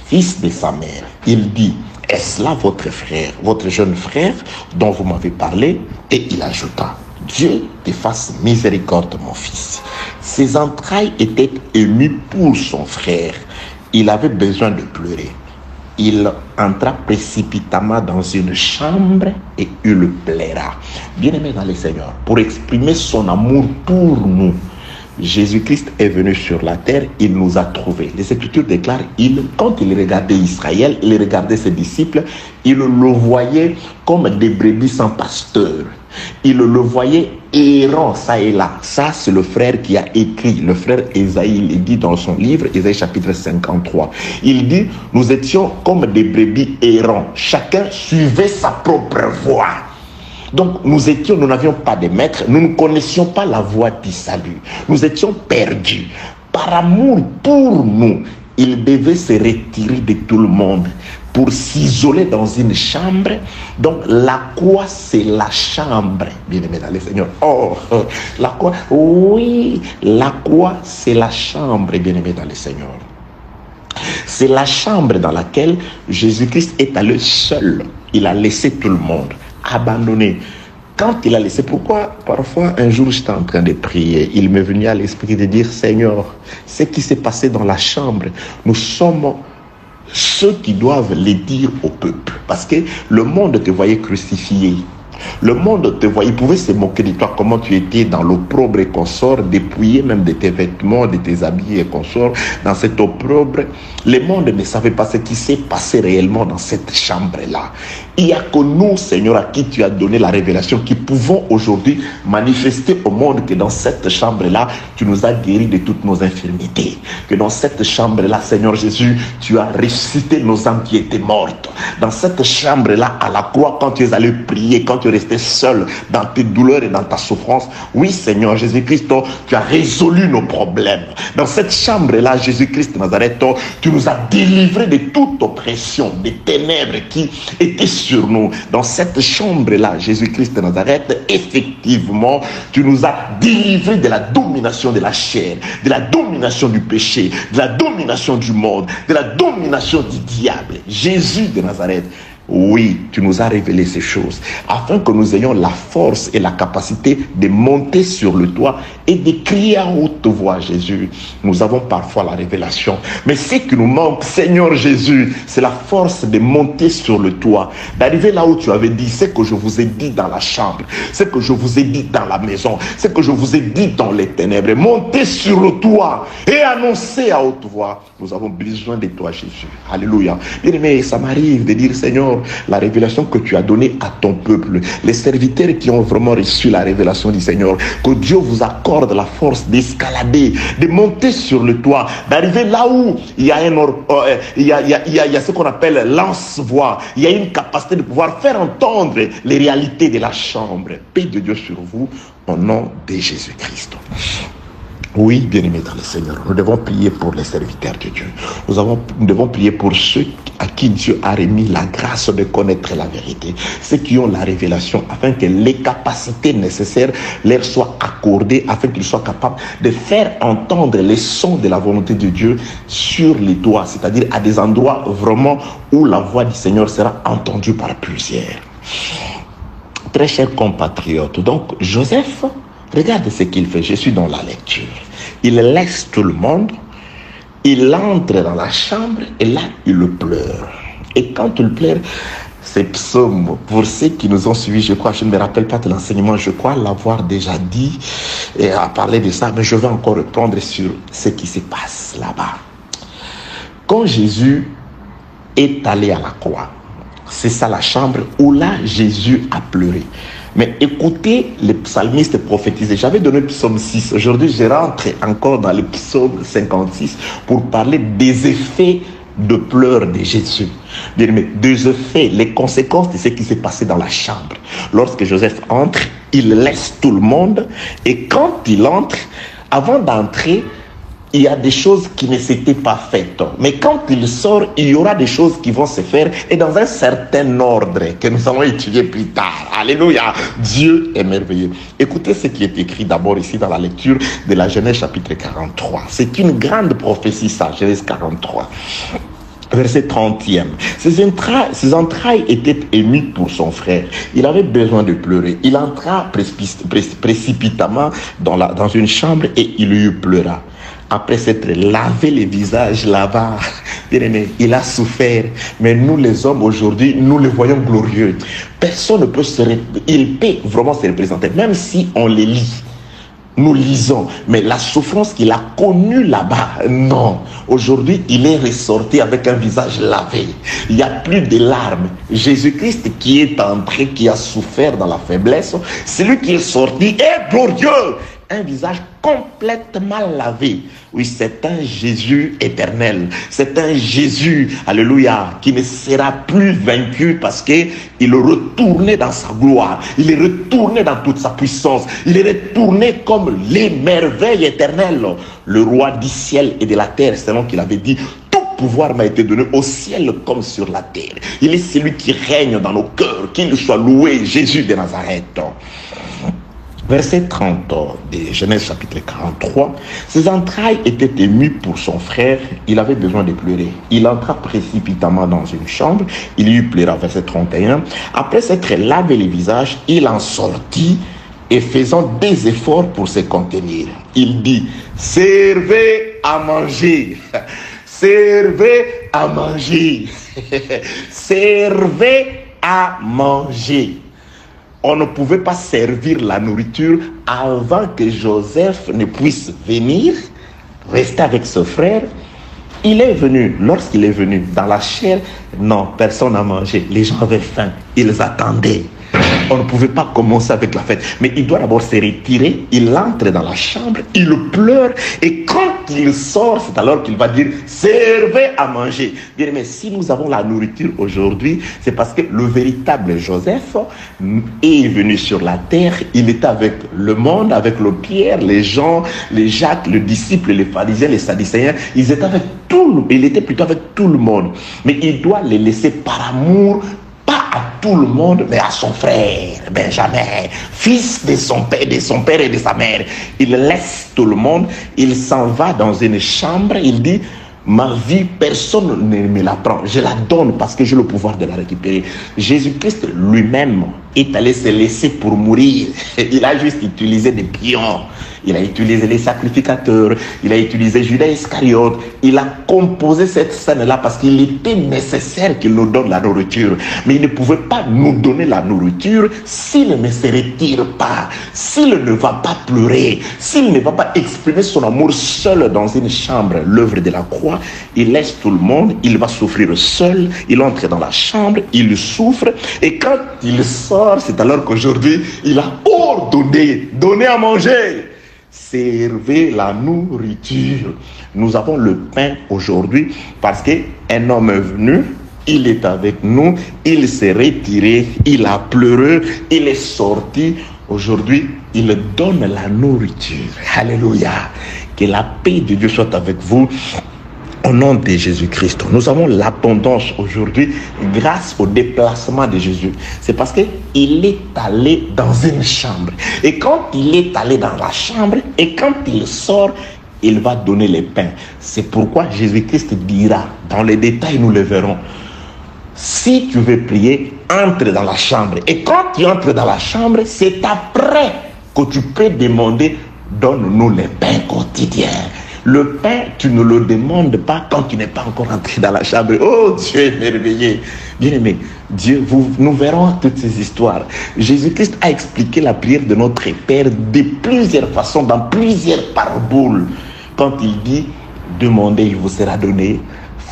fils de sa mère, il dit, est-ce là votre frère, votre jeune frère dont vous m'avez parlé? Et il ajouta, Dieu te fasse miséricorde, mon fils. Ses entrailles étaient émues pour son frère. Il avait besoin de pleurer. Il entra précipitamment dans une chambre et il pleura. Bien-aimé dans le Seigneur, pour exprimer son amour pour nous, Jésus-Christ est venu sur la terre, il nous a trouvés. Les Écritures déclarent, quand il regardait Israël, il regardait ses disciples, il le voyait comme des brebis sans pasteur. Il le voyait errant ça et là. Ça, c'est le frère qui a écrit, le frère Ésaïe, il dit dans son livre, Ésaïe chapitre 53. Il dit, nous étions comme des brebis errants. Chacun suivait sa propre voie. Donc, nous n'avions pas de maître, nous ne connaissions pas la voie du salut. Nous étions perdus. Par amour pour nous, il devait se retirer de tout le monde pour s'isoler dans une chambre. Donc, la croix, c'est la chambre. Bien-aimé dans le Seigneur. Oh, la croix, oui, la croix, c'est la chambre, bien-aimé dans le Seigneur. C'est la chambre dans laquelle Jésus-Christ est allé seul. Il a laissé tout le monde, abandonné. Quand il a laissé, pourquoi parfois un jour j'étais en train de prier, il m'est venu à l'esprit de dire, Seigneur, ce qui s'est passé dans la chambre, nous sommes ceux qui doivent le dire au peuple. Parce que le monde te voyait crucifié. Le monde te voyait, il pouvait se moquer de toi, comment tu étais dans l'opprobre et consort, dépouillé même de tes vêtements, de tes habits et consort, dans cet opprobre. Le monde ne savait pas ce qui s'est passé réellement dans cette chambre-là. Il n'y a que nous, Seigneur, à qui tu as donné la révélation, qui pouvons aujourd'hui manifester au monde que dans cette chambre-là, tu nous as guéris de toutes nos infirmités. Que dans cette chambre-là, Seigneur Jésus, tu as ressuscité nos âmes qui étaient mortes. Dans cette chambre-là, à la croix, quand tu es allé prier, quand tu es resté seul dans tes douleurs et dans ta souffrance, oui, Seigneur Jésus-Christ, tu as résolu nos problèmes. Dans cette chambre-là, Jésus-Christ de Nazareth, tu nous as délivrés de toute oppression, des ténèbres qui étaient sur nous. Dans cette chambre-là, Jésus-Christ de Nazareth, effectivement, tu nous as délivrés de la domination de la chair, de la domination du péché, de la domination du monde, de la domination du diable. Jésus de Nazareth, oui, tu nous as révélé ces choses afin que nous ayons la force et la capacité de monter sur le toit et de crier à haute voix, Jésus. Nous avons parfois la révélation, mais ce qui nous manque, Seigneur Jésus, c'est la force de monter sur le toit, d'arriver là où tu avais dit, ce que je vous ai dit dans la chambre, ce que je vous ai dit dans la maison, ce que je vous ai dit dans les ténèbres. Monter sur le toit et annoncer à haute voix, nous avons besoin de toi, Jésus. Alléluia. Bien-aimé, ça m'arrive de dire, Seigneur, la révélation que tu as donnée à ton peuple, les serviteurs qui ont vraiment reçu la révélation du Seigneur, que Dieu vous accorde la force d'escalader, de monter sur le toit, d'arriver là où il y a il y a ce qu'on appelle lance-voix, il y a une capacité de pouvoir faire entendre les réalités de la chambre. Paix de Dieu sur vous, au nom de Jésus-Christ. Oui, bien-aimés dans le Seigneur, nous devons prier pour les serviteurs de Dieu. Nous devons prier pour ceux à qui Dieu a remis la grâce de connaître la vérité. Ceux qui ont la révélation, afin que les capacités nécessaires leur soient accordées, afin qu'ils soient capables de faire entendre les sons de la volonté de Dieu sur les toits, c'est-à-dire à des endroits vraiment où la voix du Seigneur sera entendue par plusieurs. Très chers compatriotes, donc Joseph, regarde ce qu'il fait, je suis dans la lecture. Il laisse tout le monde, il entre dans la chambre et là, il pleure. Et quand il pleure, ces psaumes, pour ceux qui nous ont suivis, je crois, je ne me rappelle pas de l'enseignement, je crois l'avoir déjà dit et à parler de ça, mais je vais encore reprendre sur ce qui se passe là-bas. Quand Jésus est allé à la croix, c'est ça la chambre où là, Jésus a pleuré. Mais écoutez les psalmistes prophétiser. J'avais donné le psaume 6. Aujourd'hui, je rentre encore dans le psaume 56 pour parler des effets de pleurs de Jésus. Bien, mais des effets, les conséquences de ce qui s'est passé dans la chambre. Lorsque Joseph entre, il laisse tout le monde. Et quand il entre, avant d'entrer, il y a des choses qui ne s'étaient pas faites. Mais quand il sort, il y aura des choses qui vont se faire et dans un certain ordre que nous allons étudier plus tard. Alléluia. Dieu est merveilleux. Écoutez ce qui est écrit d'abord ici dans la lecture de la Genèse chapitre 43. C'est une grande prophétie ça, Genèse 43. Verset 30e. Ses entrailles étaient émues pour son frère. Il avait besoin de pleurer. Il entra précipitamment dans une chambre et il lui pleura. Après s'être lavé les visages là-bas, il a souffert. Mais nous les hommes aujourd'hui, nous le voyons glorieux. Personne ne peut il peut vraiment se représenter, même si on les lit. Nous lisons, mais la souffrance qu'il a connue là-bas, non. Aujourd'hui, il est ressorti avec un visage lavé. Il n'y a plus de larmes. Jésus-Christ qui est entré, qui a souffert dans la faiblesse, c'est lui qui est sorti, est glorieux. Un visage complètement lavé. Oui, c'est un Jésus éternel. C'est un Jésus, alléluia, qui ne sera plus vaincu parce qu'il est retourné dans sa gloire. Il est retourné dans toute sa puissance. Il est retourné comme les merveilles éternelles. Le roi du ciel et de la terre, selon qu'il avait dit, tout pouvoir m'a été donné au ciel comme sur la terre. Il est celui qui règne dans nos cœurs. Qu'il soit loué, Jésus de Nazareth. verset 30 de Genèse chapitre 43, ses entrailles étaient émues pour son frère, il avait besoin de pleurer. Il entra précipitamment dans une chambre, il y eut pleura, verset 31. Après s'être lavé les visages, il en sortit et faisant des efforts pour se contenir. Il dit, servez à manger, servez à manger, servez à manger. On ne pouvait pas servir la nourriture avant que Joseph ne puisse venir, rester avec ce frère. Il est venu, lorsqu'il est venu dans la chair, non, personne n'a mangé. Les gens avaient faim, ils attendaient. On ne pouvait pas commencer avec la fête. Mais il doit d'abord se retirer. Il entre dans la chambre, il pleure. Et quand il sort, c'est alors qu'il va dire, servez à manger. Bien, mais si nous avons la nourriture aujourd'hui, c'est parce que le véritable Joseph est venu sur la terre. Il était avec le monde, avec le Pierre, les Jean, les Jacques, les disciples, les pharisiens, les sadducéens. Ils étaient avec il était plutôt avec tout le monde. Mais il doit les laisser par amour, pas à tout le monde, mais à son frère Benjamin, fils de son père et de sa mère. Il laisse tout le monde, il s'en va dans une chambre, il dit, ma vie, personne ne me la prend, je la donne parce que j'ai le pouvoir de la récupérer. Jésus-Christ lui-même est allé se laisser pour mourir. Il a juste utilisé des pions. Il a utilisé les sacrificateurs, il a utilisé Judas Iscariote, il a composé cette scène-là parce qu'il était nécessaire qu'il nous donne la nourriture. Mais il ne pouvait pas nous donner la nourriture s'il ne se retire pas, s'il ne va pas pleurer, s'il ne va pas exprimer son amour seul dans une chambre, l'œuvre de la croix. Il laisse tout le monde, il va souffrir seul, il entre dans la chambre, il souffre, et quand il sort, c'est alors qu'aujourd'hui, il a ordonné, donner à manger. Servez la nourriture. Nous avons le pain aujourd'hui parce qu'un homme est venu, il est avec nous, il s'est retiré, il a pleuré, il est sorti. Aujourd'hui, il donne la nourriture. Alléluia. Que la paix de Dieu soit avec vous. Au nom de Jésus-Christ, nous avons l'abondance aujourd'hui grâce au déplacement de Jésus. C'est parce qu'il est allé dans une chambre. Et quand il est allé dans la chambre, et quand il sort, il va donner les pains. C'est pourquoi Jésus-Christ dira, dans les détails nous le verrons, si tu veux prier, entre dans la chambre. Et quand tu entres dans la chambre, c'est après que tu peux demander, donne-nous les pains quotidiens. Le pain, tu ne le demandes pas quand tu n'es pas encore entré dans la chambre. Oh, Dieu est merveilleux. Bien-aimé, Dieu, nous verrons toutes ces histoires. Jésus-Christ a expliqué la prière de notre Père de plusieurs façons, dans plusieurs paraboles. Quand il dit, demandez, il vous sera donné.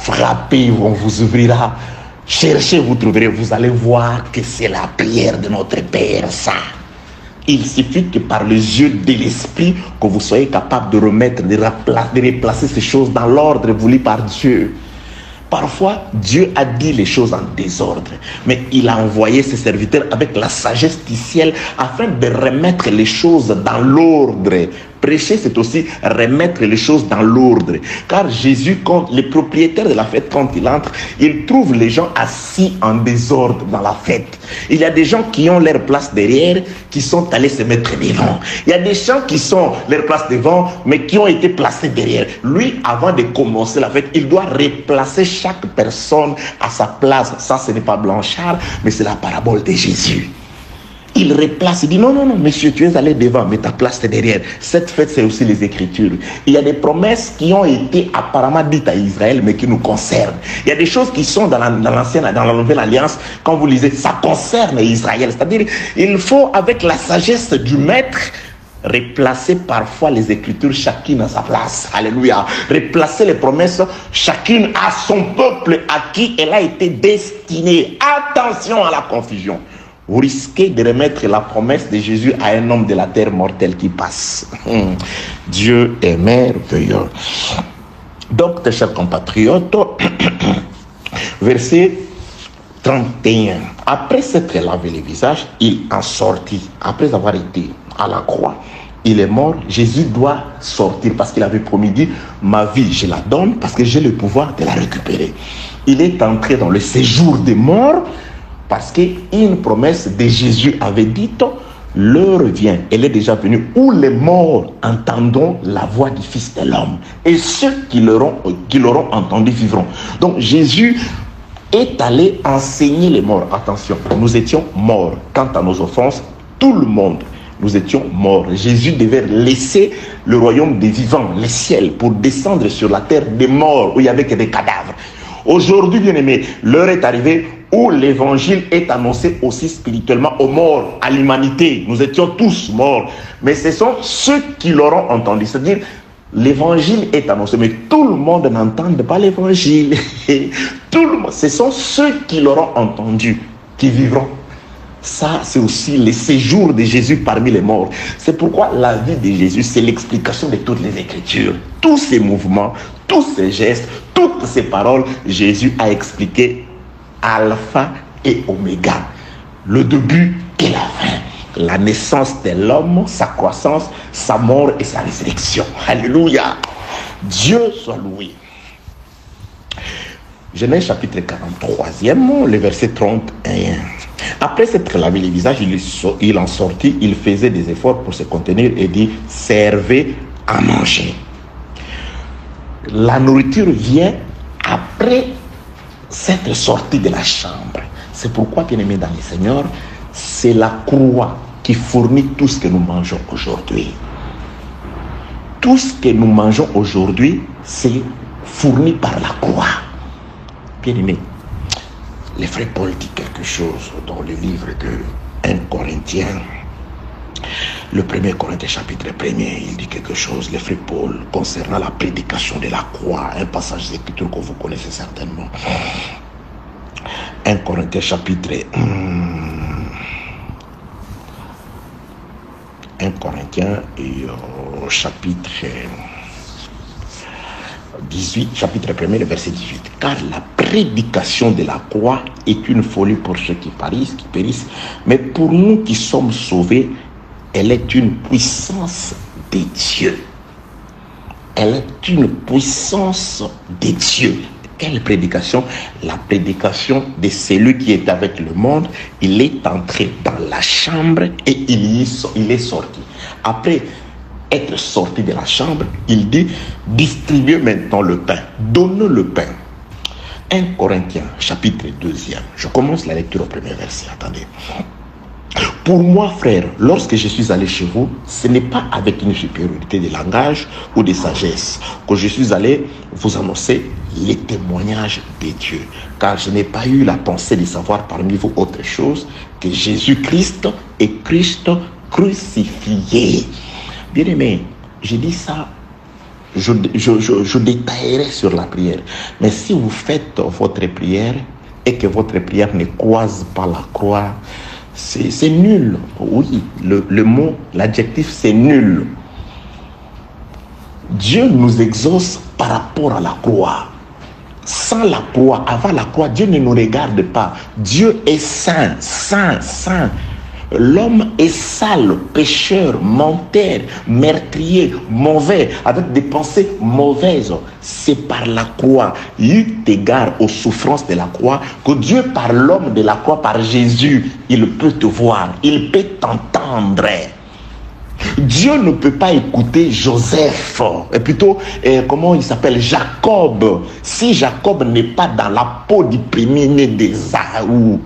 Frappez, on vous ouvrira. Cherchez, vous trouverez. Vous allez voir que c'est la prière de notre Père, ça. Il suffit que par les yeux de l'esprit, que vous soyez capable de remettre, de replacer ces choses dans l'ordre voulu par Dieu. Parfois, Dieu a dit les choses en désordre, mais il a envoyé ses serviteurs avec la sagesse du ciel afin de remettre les choses dans l'ordre. Prêcher, c'est aussi remettre les choses dans l'ordre. Car Jésus, quand les propriétaires de la fête, quand il entre, il trouve les gens assis en désordre dans la fête. Il y a des gens qui ont leur place derrière, qui sont allés se mettre devant. Il y a des gens qui sont leur place devant, mais qui ont été placés derrière. Lui, avant de commencer la fête, il doit replacer chaque personne à sa place. Ça, ce n'est pas Blanchard, mais c'est la parabole de Jésus. Il replace, il dit non, monsieur, tu es allé devant, mais ta place est derrière. Cette fête, c'est aussi les Écritures. Il y a des promesses qui ont été apparemment dites à Israël, mais qui nous concernent. Il y a des choses qui sont dans la Nouvelle Alliance, quand vous lisez, ça concerne Israël. C'est-à-dire, il faut, avec la sagesse du Maître, replacer parfois les Écritures, chacune à sa place. Alléluia. Replacer les promesses, chacune à son peuple à qui elle a été destinée. Attention à la confusion. Vous risquez de remettre la promesse de Jésus à un homme de la terre mortelle qui passe. Dieu est merveilleux. Donc, mes chers compatriotes, verset 31. Après s'être lavé les visages, il en sortit. Après avoir été à la croix, il est mort. Jésus doit sortir parce qu'il avait promis, dit, ma vie, je la donne parce que j'ai le pouvoir de la récupérer. Il est entré dans le séjour des morts parce qu'une promesse de Jésus avait dit, L'heure vient, elle est déjà venue, où les morts entendront la voix du Fils de l'homme. Et ceux qui l'auront entendu vivront. Donc Jésus est allé enseigner les morts. Attention, nous étions morts. Quant à nos offenses, tout le monde, nous étions morts. Jésus devait laisser le royaume des vivants, les ciels, pour descendre sur la terre des morts, où il n'y avait que des cadavres. Aujourd'hui, bien-aimés, l'heure est arrivée où l'évangile est annoncé aussi spirituellement aux morts, à l'humanité. Nous étions tous morts. Mais ce sont ceux qui l'auront entendu. C'est-à-dire, l'évangile est annoncé, mais tout le monde n'entend pas l'évangile. Ce sont ceux qui l'auront entendu, qui vivront. Ça, c'est aussi le séjour de Jésus parmi les morts. C'est pourquoi la vie de Jésus, c'est l'explication de toutes les Écritures. Tous ces mouvements, tous ces gestes, toutes ces paroles, Jésus a expliqué Alpha et Oméga, le début et la fin, la naissance de l'homme, sa croissance, sa mort et sa résurrection. Alléluia. Dieu soit loué. Genèse chapitre 43e, le verset 31. Après s'être lavé les visages, il en sortit, il faisait des efforts pour se contenir et dit, servez à manger. La nourriture vient après s'être sorti de la chambre. C'est pourquoi, bien-aimés dans le Seigneur, c'est la croix qui fournit tout ce que nous mangeons aujourd'hui. Tout ce que nous mangeons aujourd'hui, c'est fourni par la croix. Bien-aimés, le frère Paul dit quelque chose dans le livre de 1 Corinthiens. Le 1er Corinthiens chapitre 1er, il dit quelque chose, le frère Paul, concernant la prédication de la croix, un passage d'écriture que vous connaissez certainement. 1 Corinthiens chapitre 1 Corinthiens et chapitre 18, chapitre 1er, le verset 18. Car la prédication de la croix est une folie pour ceux qui périssent, mais pour nous qui sommes sauvés, elle est une puissance de Dieu. Elle est une puissance de Dieu. Quelle prédication? La prédication de celui qui est avec le monde. Il est entré dans la chambre et il est sorti. Après être sorti de la chambre, il dit, distribuez maintenant le pain. Donnez le pain. 1 Corinthiens, chapitre 2e. Je commence la lecture au premier verset. Attendez. Pour moi, frère, lorsque je suis allé chez vous, ce n'est pas avec une supériorité de langage ou de sagesse que je suis allé vous annoncer les témoignages de Dieu. Car je n'ai pas eu la pensée de savoir parmi vous autre chose que Jésus-Christ et Christ crucifié. Bien aimé, je dis ça, je détaillerai sur la prière. Mais si vous faites votre prière et que votre prière ne croise pas la croix, c'est nul. Oui, le mot, l'adjectif, c'est nul. Dieu nous exauce par rapport à la croix. Sans la croix, avant la croix, Dieu ne nous regarde pas. Dieu est saint, saint, saint. L'homme est sale, pécheur, menteur, meurtrier, mauvais, avec des pensées mauvaises. C'est par la croix, eu égard aux souffrances de la croix, que Dieu, par l'homme de la croix, par Jésus, il peut te voir, il peut t'entendre. Dieu ne peut pas écouter Joseph, et plutôt, comment il s'appelle, Jacob. Si Jacob n'est pas dans la peau du premier-né d'Ésaü,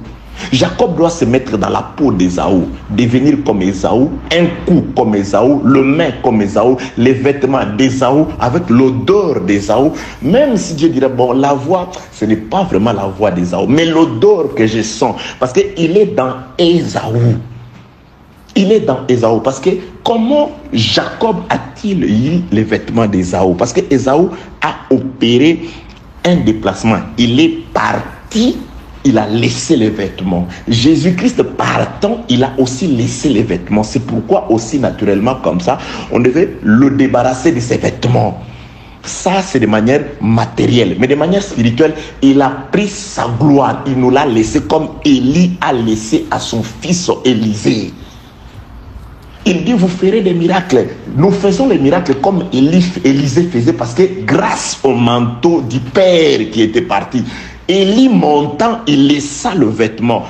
Jacob doit se mettre dans la peau d'Ésaü, devenir comme Ésaü, un cou comme Ésaü, le main comme Ésaü, les vêtements d'Ésaü, avec l'odeur d'Ésaü. Même si Dieu dirait, bon, la voix, ce n'est pas vraiment la voix d'Ésaü, mais l'odeur que je sens, parce qu'il est dans Ésaü. Il est dans Ésaü, parce que comment Jacob a-t-il eu les vêtements d'Ésaü? Parce que Ésaü a opéré un déplacement. Il est parti. Il a laissé les vêtements. Jésus-Christ partant, il a aussi laissé les vêtements. C'est pourquoi aussi naturellement comme ça, on devait le débarrasser de ses vêtements. Ça, c'est de manière matérielle. Mais de manière spirituelle, il a pris sa gloire. Il nous l'a laissé comme Élie a laissé à son fils Élisée. Il dit, vous ferez des miracles. Nous faisons les miracles comme Élisée faisait parce que grâce au manteau du Père qui était parti, Élie montant, il laissa le vêtement.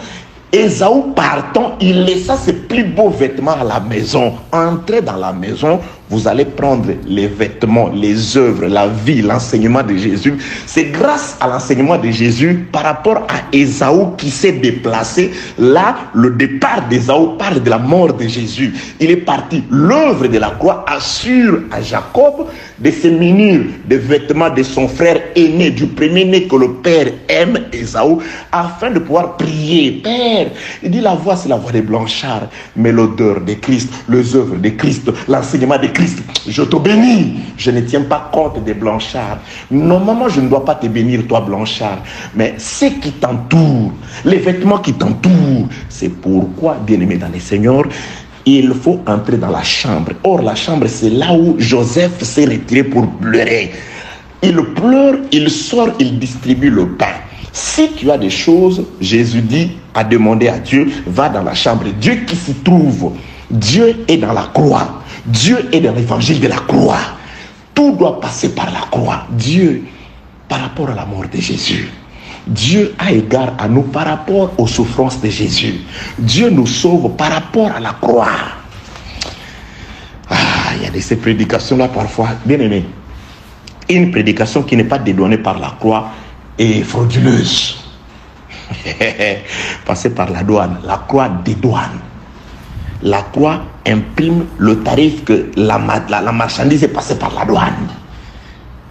Ésaü partant, il laissa ses plus beaux vêtements à la maison. Entrez dans la maison, vous allez prendre les vêtements, les œuvres, la vie, l'enseignement de Jésus. C'est grâce à l'enseignement de Jésus par rapport à Ésaü qui s'est déplacé. Là, le départ d'Ésaü parle de la mort de Jésus. Il est parti. L'œuvre de la croix assure à Jacob de se munir des vêtements de son frère aîné, du premier-né que le père aime, Ésaü, afin de pouvoir prier. Père, il dit la voix, c'est la voix des blanchards, mais l'odeur de Christ, les œuvres de Christ, l'enseignement de Christ, je te bénis. Je ne tiens pas compte des blanchards. Normalement, je ne dois pas te bénir, toi, blanchard, mais ceux qui t'entourent, les vêtements qui t'entourent. C'est pourquoi, bien-aimé dans les Seigneurs, il faut entrer dans la chambre. Or, la chambre, c'est là où Joseph s'est retiré pour pleurer. Il pleure, il sort, il distribue le pain. Si tu as des choses, Jésus dit, à demander à Dieu, va dans la chambre. Dieu qui s'y trouve, Dieu est dans la croix. Dieu est dans l'évangile de la croix. Tout doit passer par la croix. Dieu, par rapport à la mort de Jésus. Dieu a égard à nous par rapport aux souffrances de Jésus. Dieu nous sauve par rapport à la croix. Il y a de ces prédications-là parfois, bien aimé. Une prédication qui n'est pas dédouanée par la croix est frauduleuse. Passer par la douane. La croix dédouane. La croix imprime le tarif que la marchandise est passée par la douane.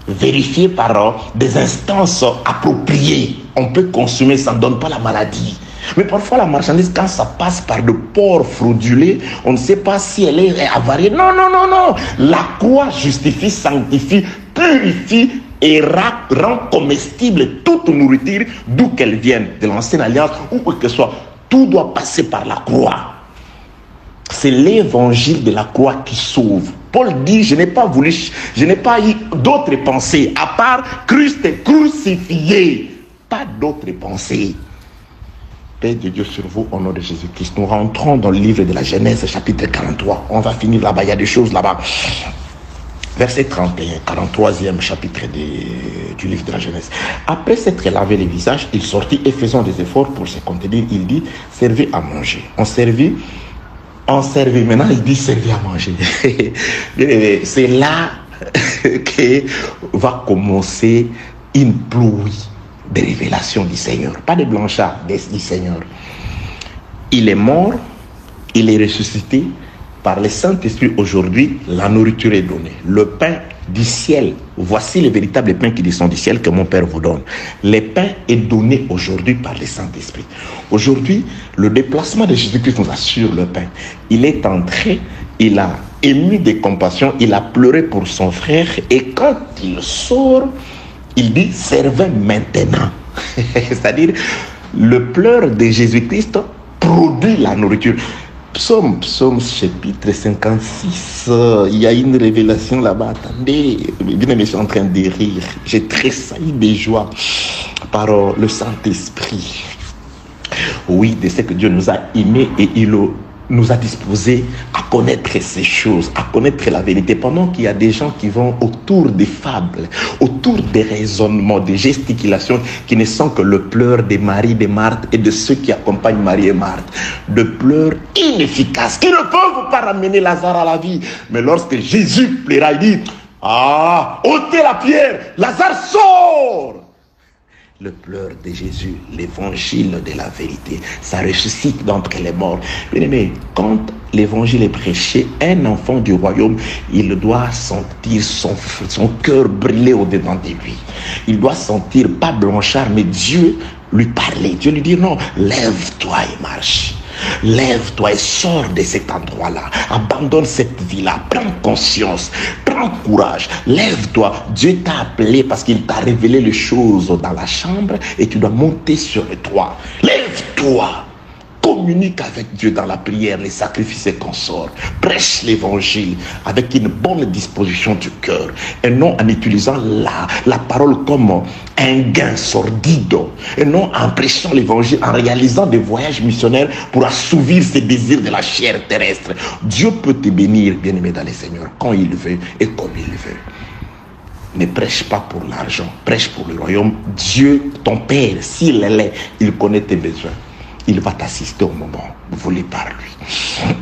Vérifié par des instances appropriées. On peut consommer, ça ne donne pas la maladie. Mais parfois la marchandise, quand ça passe par de ports fraudulés, on ne sait pas si elle est avariée. Non. La croix justifie, sanctifie, purifie et rend comestible toute nourriture, d'où qu'elle vienne, de l'ancienne alliance, ou quoi que ce soit. Tout doit passer par la croix. C'est l'évangile de la croix qui sauve. Paul dit, je n'ai pas eu d'autres pensées, à part Christ crucifié. Pas d'autres pensées. Paix de Dieu sur vous, au nom de Jésus-Christ. Nous rentrons dans le livre de la Genèse, chapitre 43. On va finir là-bas, il y a des choses là-bas. Verset 31, 43e chapitre du livre de la Genèse. Après s'être lavé les visages, il sortit et faisant des efforts pour se contenir, il dit, servez à manger. On servit, maintenant il dit servez à manger. C'est là que va commencer une pluie de révélations du Seigneur. Pas de blanchard, du Seigneur. Il est mort, il est ressuscité. Par le Saint-Esprit, aujourd'hui, la nourriture est donnée. Le pain du ciel, voici le véritable pain qui descend du ciel que mon Père vous donne. Le pain est donné aujourd'hui par le Saint-Esprit. Aujourd'hui, le déplacement de Jésus-Christ nous assure le pain. Il est entré, il a ému de compassion, il a pleuré pour son frère et quand il sort, il dit, servez maintenant. C'est-à-dire, le pleur de Jésus-Christ produit la nourriture. Psaume chapitre 56, il y a une révélation là-bas. Attendez, bien, je suis en train de rire. J'ai tressailli de joie par le Saint-Esprit. Oui, de ce que Dieu nous a aimés et il nous a disposés à connaître ces choses, à connaître la vérité. Pendant qu'il y a des gens qui vont autour des fables, autour des raisonnements, des gesticulations qui ne sont que le pleur de Marie, de Marthe et de ceux qui accompagnent Marie et Marthe. De pleurs inefficaces qui ne peuvent pas ramener Lazare à la vie. Mais lorsque Jésus plaira, il dit, ôtez la pierre, Lazare sort. Le pleur de Jésus, l'évangile de la vérité, ça ressuscite d'entre les morts. Bien aimé, quand l'évangile est prêché, un enfant du royaume, il doit sentir son cœur brûler au-dedans de lui. Il doit sentir, pas blanchard, mais Dieu lui parler. Dieu lui dit, non, lève-toi et marche. Lève-toi et sors de cet endroit-là. Abandonne cette vie-là. Prends conscience. Prends courage. Lève-toi. Dieu t'a appelé parce qu'il t'a révélé les choses dans la chambre et tu dois monter sur le toit. Lève-toi. Communique avec Dieu dans la prière, les sacrifices et consorts. Prêche l'évangile avec une bonne disposition du cœur et non en utilisant la parole comme un gain sordide et non en prêchant l'évangile, en réalisant des voyages missionnaires pour assouvir ses désirs de la chair terrestre. Dieu peut te bénir, bien-aimé dans le Seigneur, quand il veut et comme il veut. Ne prêche pas pour l'argent, prêche pour le royaume. Dieu, ton Père, s'il est là, il connaît tes besoins. il va t'assister au moment voulu par lui.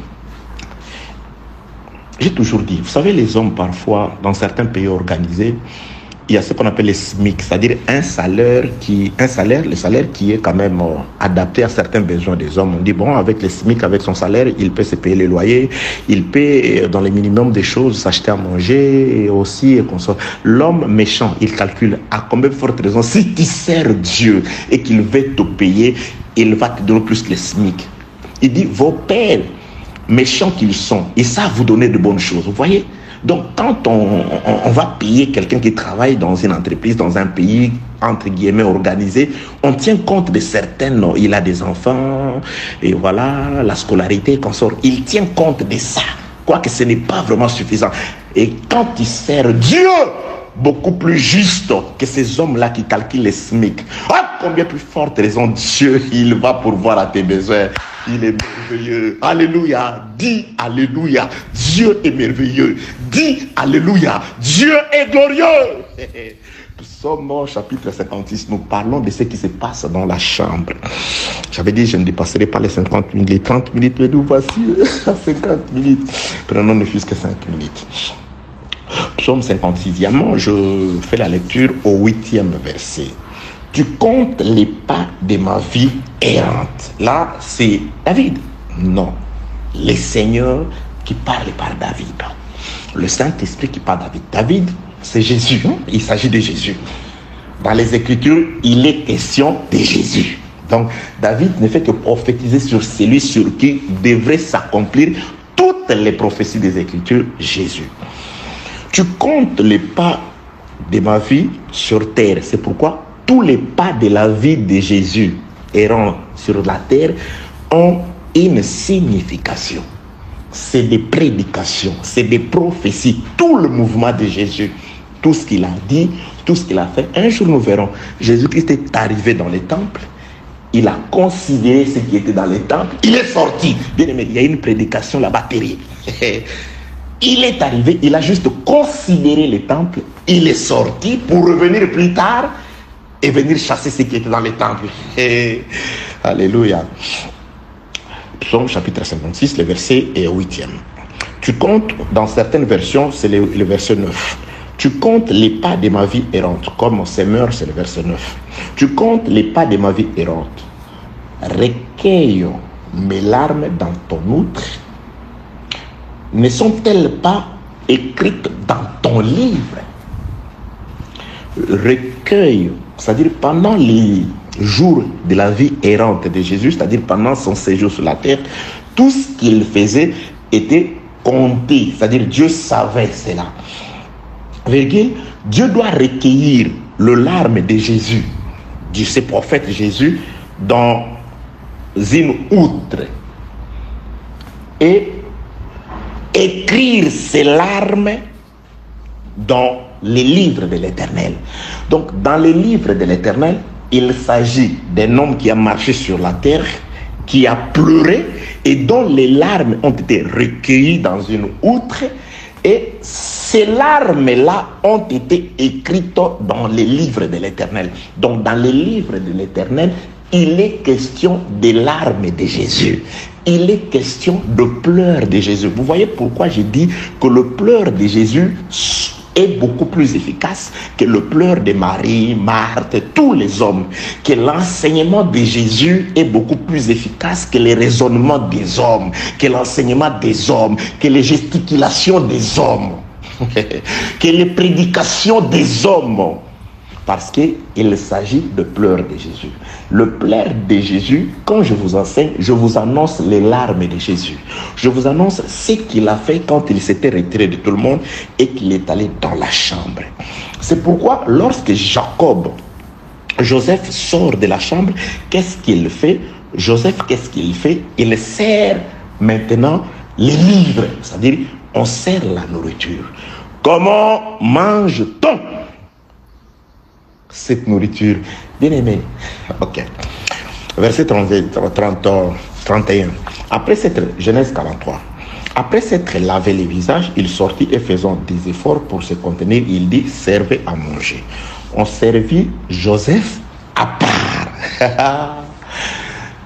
J'ai toujours dit, vous savez, les hommes, parfois, dans certains pays organisés, il y a ce qu'on appelle les SMIC, c'est-à-dire le salaire qui est quand même adapté à certains besoins des hommes. On dit, bon, avec les SMIC, avec son salaire, il peut se payer les loyers, il peut, dans les minimums des choses, s'acheter à manger et aussi consommer. L'homme méchant, il calcule à combien de fortes raisons, si tu sers Dieu et qu'il veut te payer, il va te donner plus que les SMIC. Il dit, vos pères, méchants qu'ils sont, ils savent vous donner de bonnes choses, vous voyez. Donc quand on va payer quelqu'un qui travaille dans une entreprise, dans un pays entre guillemets organisé, on tient compte de certaines, il a des enfants, et voilà, la scolarité qu'on sort, il tient compte de ça, quoique ce n'est pas vraiment suffisant. Et quand il sert Dieu, beaucoup plus juste que ces hommes-là qui calculent les SMIC. Ah, combien plus forte raison Dieu, il va pourvoir à tes besoins. Il est merveilleux. Alléluia. Dis Alléluia. Dieu est merveilleux. Dis Alléluia. Dieu est glorieux. Psaume chapitre 56, nous parlons de ce qui se passe dans la chambre. J'avais dit, je ne dépasserai pas les 50 minutes, les 30 minutes, mais nous voici à 50 minutes. Prenons ne fût-ce que 5 minutes. Psaume 56, je fais la lecture au 8e verset. Tu comptes les pas de ma vie errante. Là, c'est David. Non, le Seigneur qui parle par David. Le Saint-Esprit qui parle David. David, c'est Jésus. Il s'agit de Jésus. Dans les Écritures, il est question de Jésus. Donc, David ne fait que prophétiser sur celui sur qui devrait s'accomplir toutes les prophéties des Écritures, Jésus. Tu comptes les pas de ma vie sur terre. C'est pourquoi tous les pas de la vie de Jésus errant sur la terre ont une signification. C'est des prédications, c'est des prophéties. Tout le mouvement de Jésus, tout ce qu'il a dit, tout ce qu'il a fait. Un jour nous verrons, Jésus-Christ est arrivé dans les temples. Il a considéré ce qui était dans les temples. Il est sorti. Bien aimé, il y a une prédication là-bas terrible. Il est arrivé, il a juste considéré les temples, il est sorti pour revenir plus tard et venir chasser ce qui était dans les temples. Alléluia. Psaume chapitre 56, le verset est 8e. Tu comptes, dans certaines versions, c'est le verset 9. Tu comptes les pas de ma vie errante, comme mon semeur, c'est le verset 9. Tu comptes les pas de ma vie errante. Recueille mes larmes dans ton outre. Ne sont-elles pas écrites dans ton livre? Recueil, c'est-à-dire pendant les jours de la vie errante de Jésus, c'est-à-dire pendant son séjour sur la terre, tout ce qu'il faisait était compté, c'est-à-dire Dieu savait cela. Virgule, Dieu doit recueillir le larme de Jésus, de ce prophète Jésus, dans une outre et écrire ses larmes dans les livres de l'Éternel. Donc, dans les livres de l'Éternel, il s'agit d'un homme qui a marché sur la terre, qui a pleuré et dont les larmes ont été recueillies dans une outre. Et ces larmes-là ont été écrites dans les livres de l'Éternel. Donc, dans les livres de l'Éternel, il est question des larmes de Jésus. Il est question de pleurs de Jésus. Vous voyez pourquoi j'ai dit que le pleur de Jésus est beaucoup plus efficace que le pleur de Marie, Marthe, tous les hommes. Que l'enseignement de Jésus est beaucoup plus efficace que les raisonnements des hommes, que l'enseignement des hommes, que les gesticulations des hommes, que les prédications des hommes. Parce qu'il s'agit de pleurs de Jésus. Le pleur de Jésus, quand je vous enseigne, je vous annonce les larmes de Jésus. Je vous annonce ce qu'il a fait quand il s'était retiré de tout le monde et qu'il est allé dans la chambre. C'est pourquoi lorsque Joseph sort de la chambre, qu'est-ce qu'il fait? Joseph, qu'est-ce qu'il fait? Il sert maintenant les livres, c'est-à-dire on sert la nourriture. Comment mange-t-on cette nourriture? Bien aimé. Ok. Verset 31. Après cette, Genèse 43. Après s'être lavé les visages, il sortit et faisant des efforts pour se contenir, il dit, servez à manger. On servit Joseph à part.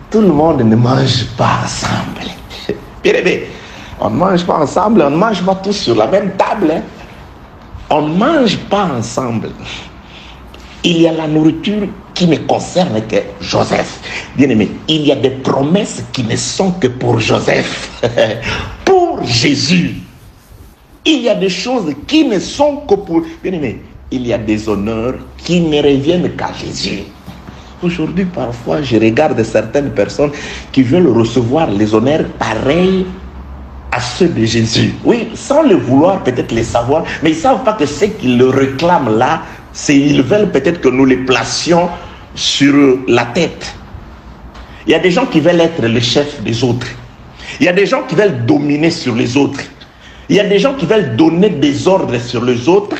tout le monde ne mange pas ensemble. Bien aimé, on ne mange pas ensemble, on ne mange pas tous sur la même table. Hein. On ne mange pas ensemble. Il y a la nourriture qui ne concerne que Joseph. Bien aimé, il y a des promesses qui ne sont que pour Joseph. Pour Jésus. Il y a des choses qui ne sont que pour... Bien aimé, il y a des honneurs qui ne reviennent qu'à Jésus. Aujourd'hui, parfois, je regarde certaines personnes qui veulent recevoir les honneurs pareils à ceux de Jésus. Oui, sans le vouloir, peut-être les savoir, mais ils ne savent pas que ce qu'ils le réclament là, ils veulent peut-être que nous les placions sur la tête. Il y a des gens qui veulent être le chef des autres. Il y a des gens qui veulent dominer sur les autres. Il y a des gens qui veulent donner des ordres sur les autres.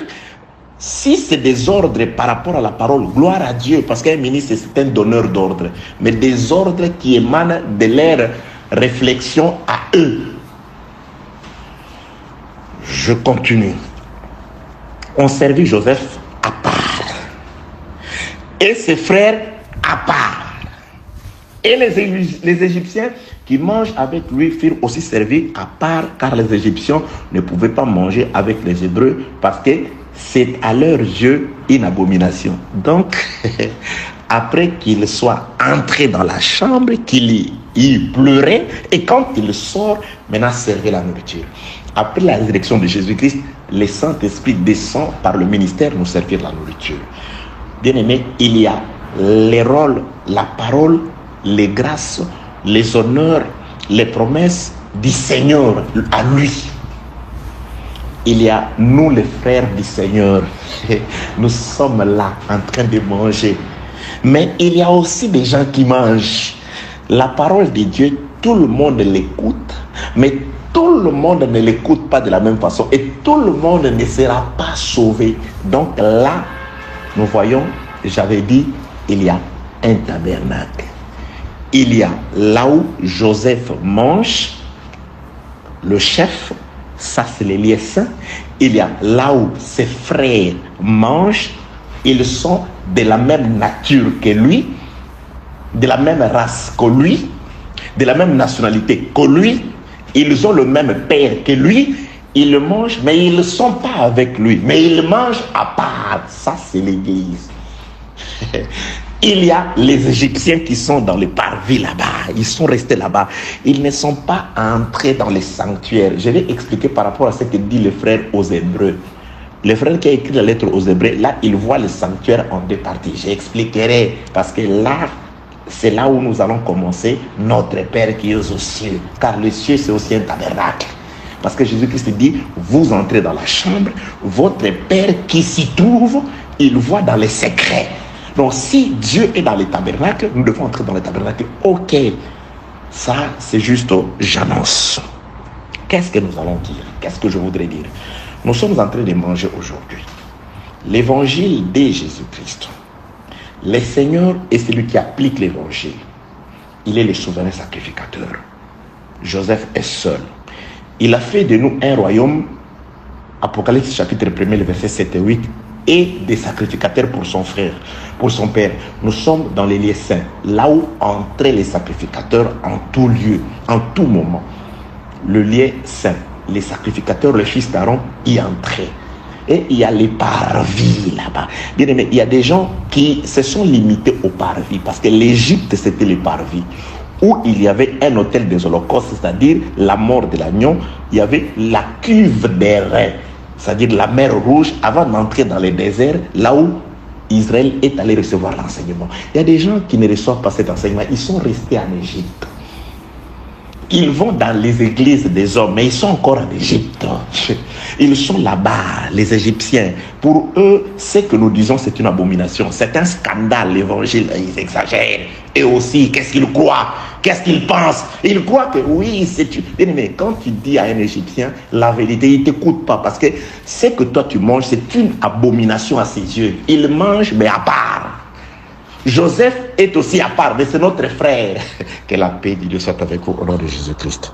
Si c'est des ordres par rapport à la parole, gloire à Dieu, parce qu'un ministre, c'est un donneur d'ordre. Mais des ordres qui émanent de leur réflexion à eux. Je continue. On servit Joseph à part. Et ses frères à part. Et les Égyptiens qui mangent avec lui furent aussi servis à part, car les Égyptiens ne pouvaient pas manger avec les Hébreux parce que c'est à leurs yeux une abomination. Donc, après qu'il soit entré dans la chambre, qu'il y pleurait, et quand il sort, maintenant servait la nourriture. Après la résurrection de Jésus-Christ, le Saint-Esprit descend par le ministère nous servir la nourriture. Bien-aimés, il y a les rôles, la parole, les grâces, les honneurs, les promesses du Seigneur à lui. Il y a nous les frères du Seigneur. Nous sommes là en train de manger. Mais il y a aussi des gens qui mangent. La parole de Dieu, tout le monde l'écoute, mais tout le monde ne l'écoute pas de la même façon. Et tout le monde ne sera pas sauvé. Donc là, nous voyons, j'avais dit, il y a un tabernacle. Il y a là où Joseph mange, le chef, ça c'est les lieux saints. Il y a là où ses frères mangent, ils sont de la même nature que lui, de la même race que lui, de la même nationalité que lui. Ils ont le même père que lui. Ils mangent, mais ils ne sont pas avec lui. Mais ils mangent à part. Ça c'est l'église. Il y a les Égyptiens qui sont dans les parvis là-bas. Ils sont restés là-bas. Ils ne sont pas entrés dans les sanctuaires. Je vais expliquer par rapport à ce que dit le frère aux Hébreux. Le frère qui a écrit la lettre aux Hébreux, là, il voit le sanctuaire en deux parties. J'expliquerai parce que là, c'est là où nous allons commencer notre Père qui est aux cieux. Car le ciel, c'est aussi un tabernacle. Parce que Jésus-Christ dit, vous entrez dans la chambre, votre Père qui s'y trouve, il voit dans les secrets. Donc, si Dieu est dans les tabernacles, nous devons entrer dans les tabernacles. Ok, ça, c'est juste, j'annonce. Qu'est-ce que nous allons dire? Qu'est-ce que je voudrais dire? Nous sommes en train de manger aujourd'hui l'évangile de Jésus-Christ. Le Seigneur est celui qui applique l'évangile. Il est le souverain sacrificateur. Joseph est seul. Il a fait de nous un royaume, Apocalypse chapitre 1, le verset 7 et 8, et des sacrificateurs pour son frère, pour son père. Nous sommes dans les lieux saints, là où entraient les sacrificateurs en tout lieu, en tout moment. Le lieu saint, les sacrificateurs, le fils d'Aaron, y entraient. Et il y a les parvis là-bas. Bien aimé, il y a des gens qui se sont limités aux parvis, parce que l'Égypte, c'était les parvis, où il y avait un autel des holocaustes, c'est-à-dire la mort de l'agneau, il y avait la cuve des reins, c'est-à-dire la mer Rouge, avant d'entrer dans le désert, là où Israël est allé recevoir l'enseignement. Il y a des gens qui ne reçoivent pas cet enseignement, ils sont restés en Égypte. Ils vont dans les églises des hommes, mais ils sont encore en Égypte. Ils sont là-bas, les Égyptiens. Pour eux, ce que nous disons, c'est une abomination. C'est un scandale, l'évangile. Ils exagèrent. Et aussi, qu'est-ce qu'ils croient? Qu'est-ce qu'ils pensent? Ils croient que oui, c'est une... Mais quand tu dis à un Égyptien la vérité, il ne t'écoute pas. Parce que ce que toi tu manges, c'est une abomination à ses yeux. Il mange, mais à part. Joseph est aussi à part, mais c'est notre frère. Que la paix de Dieu soit avec vous au nom de Jésus-Christ.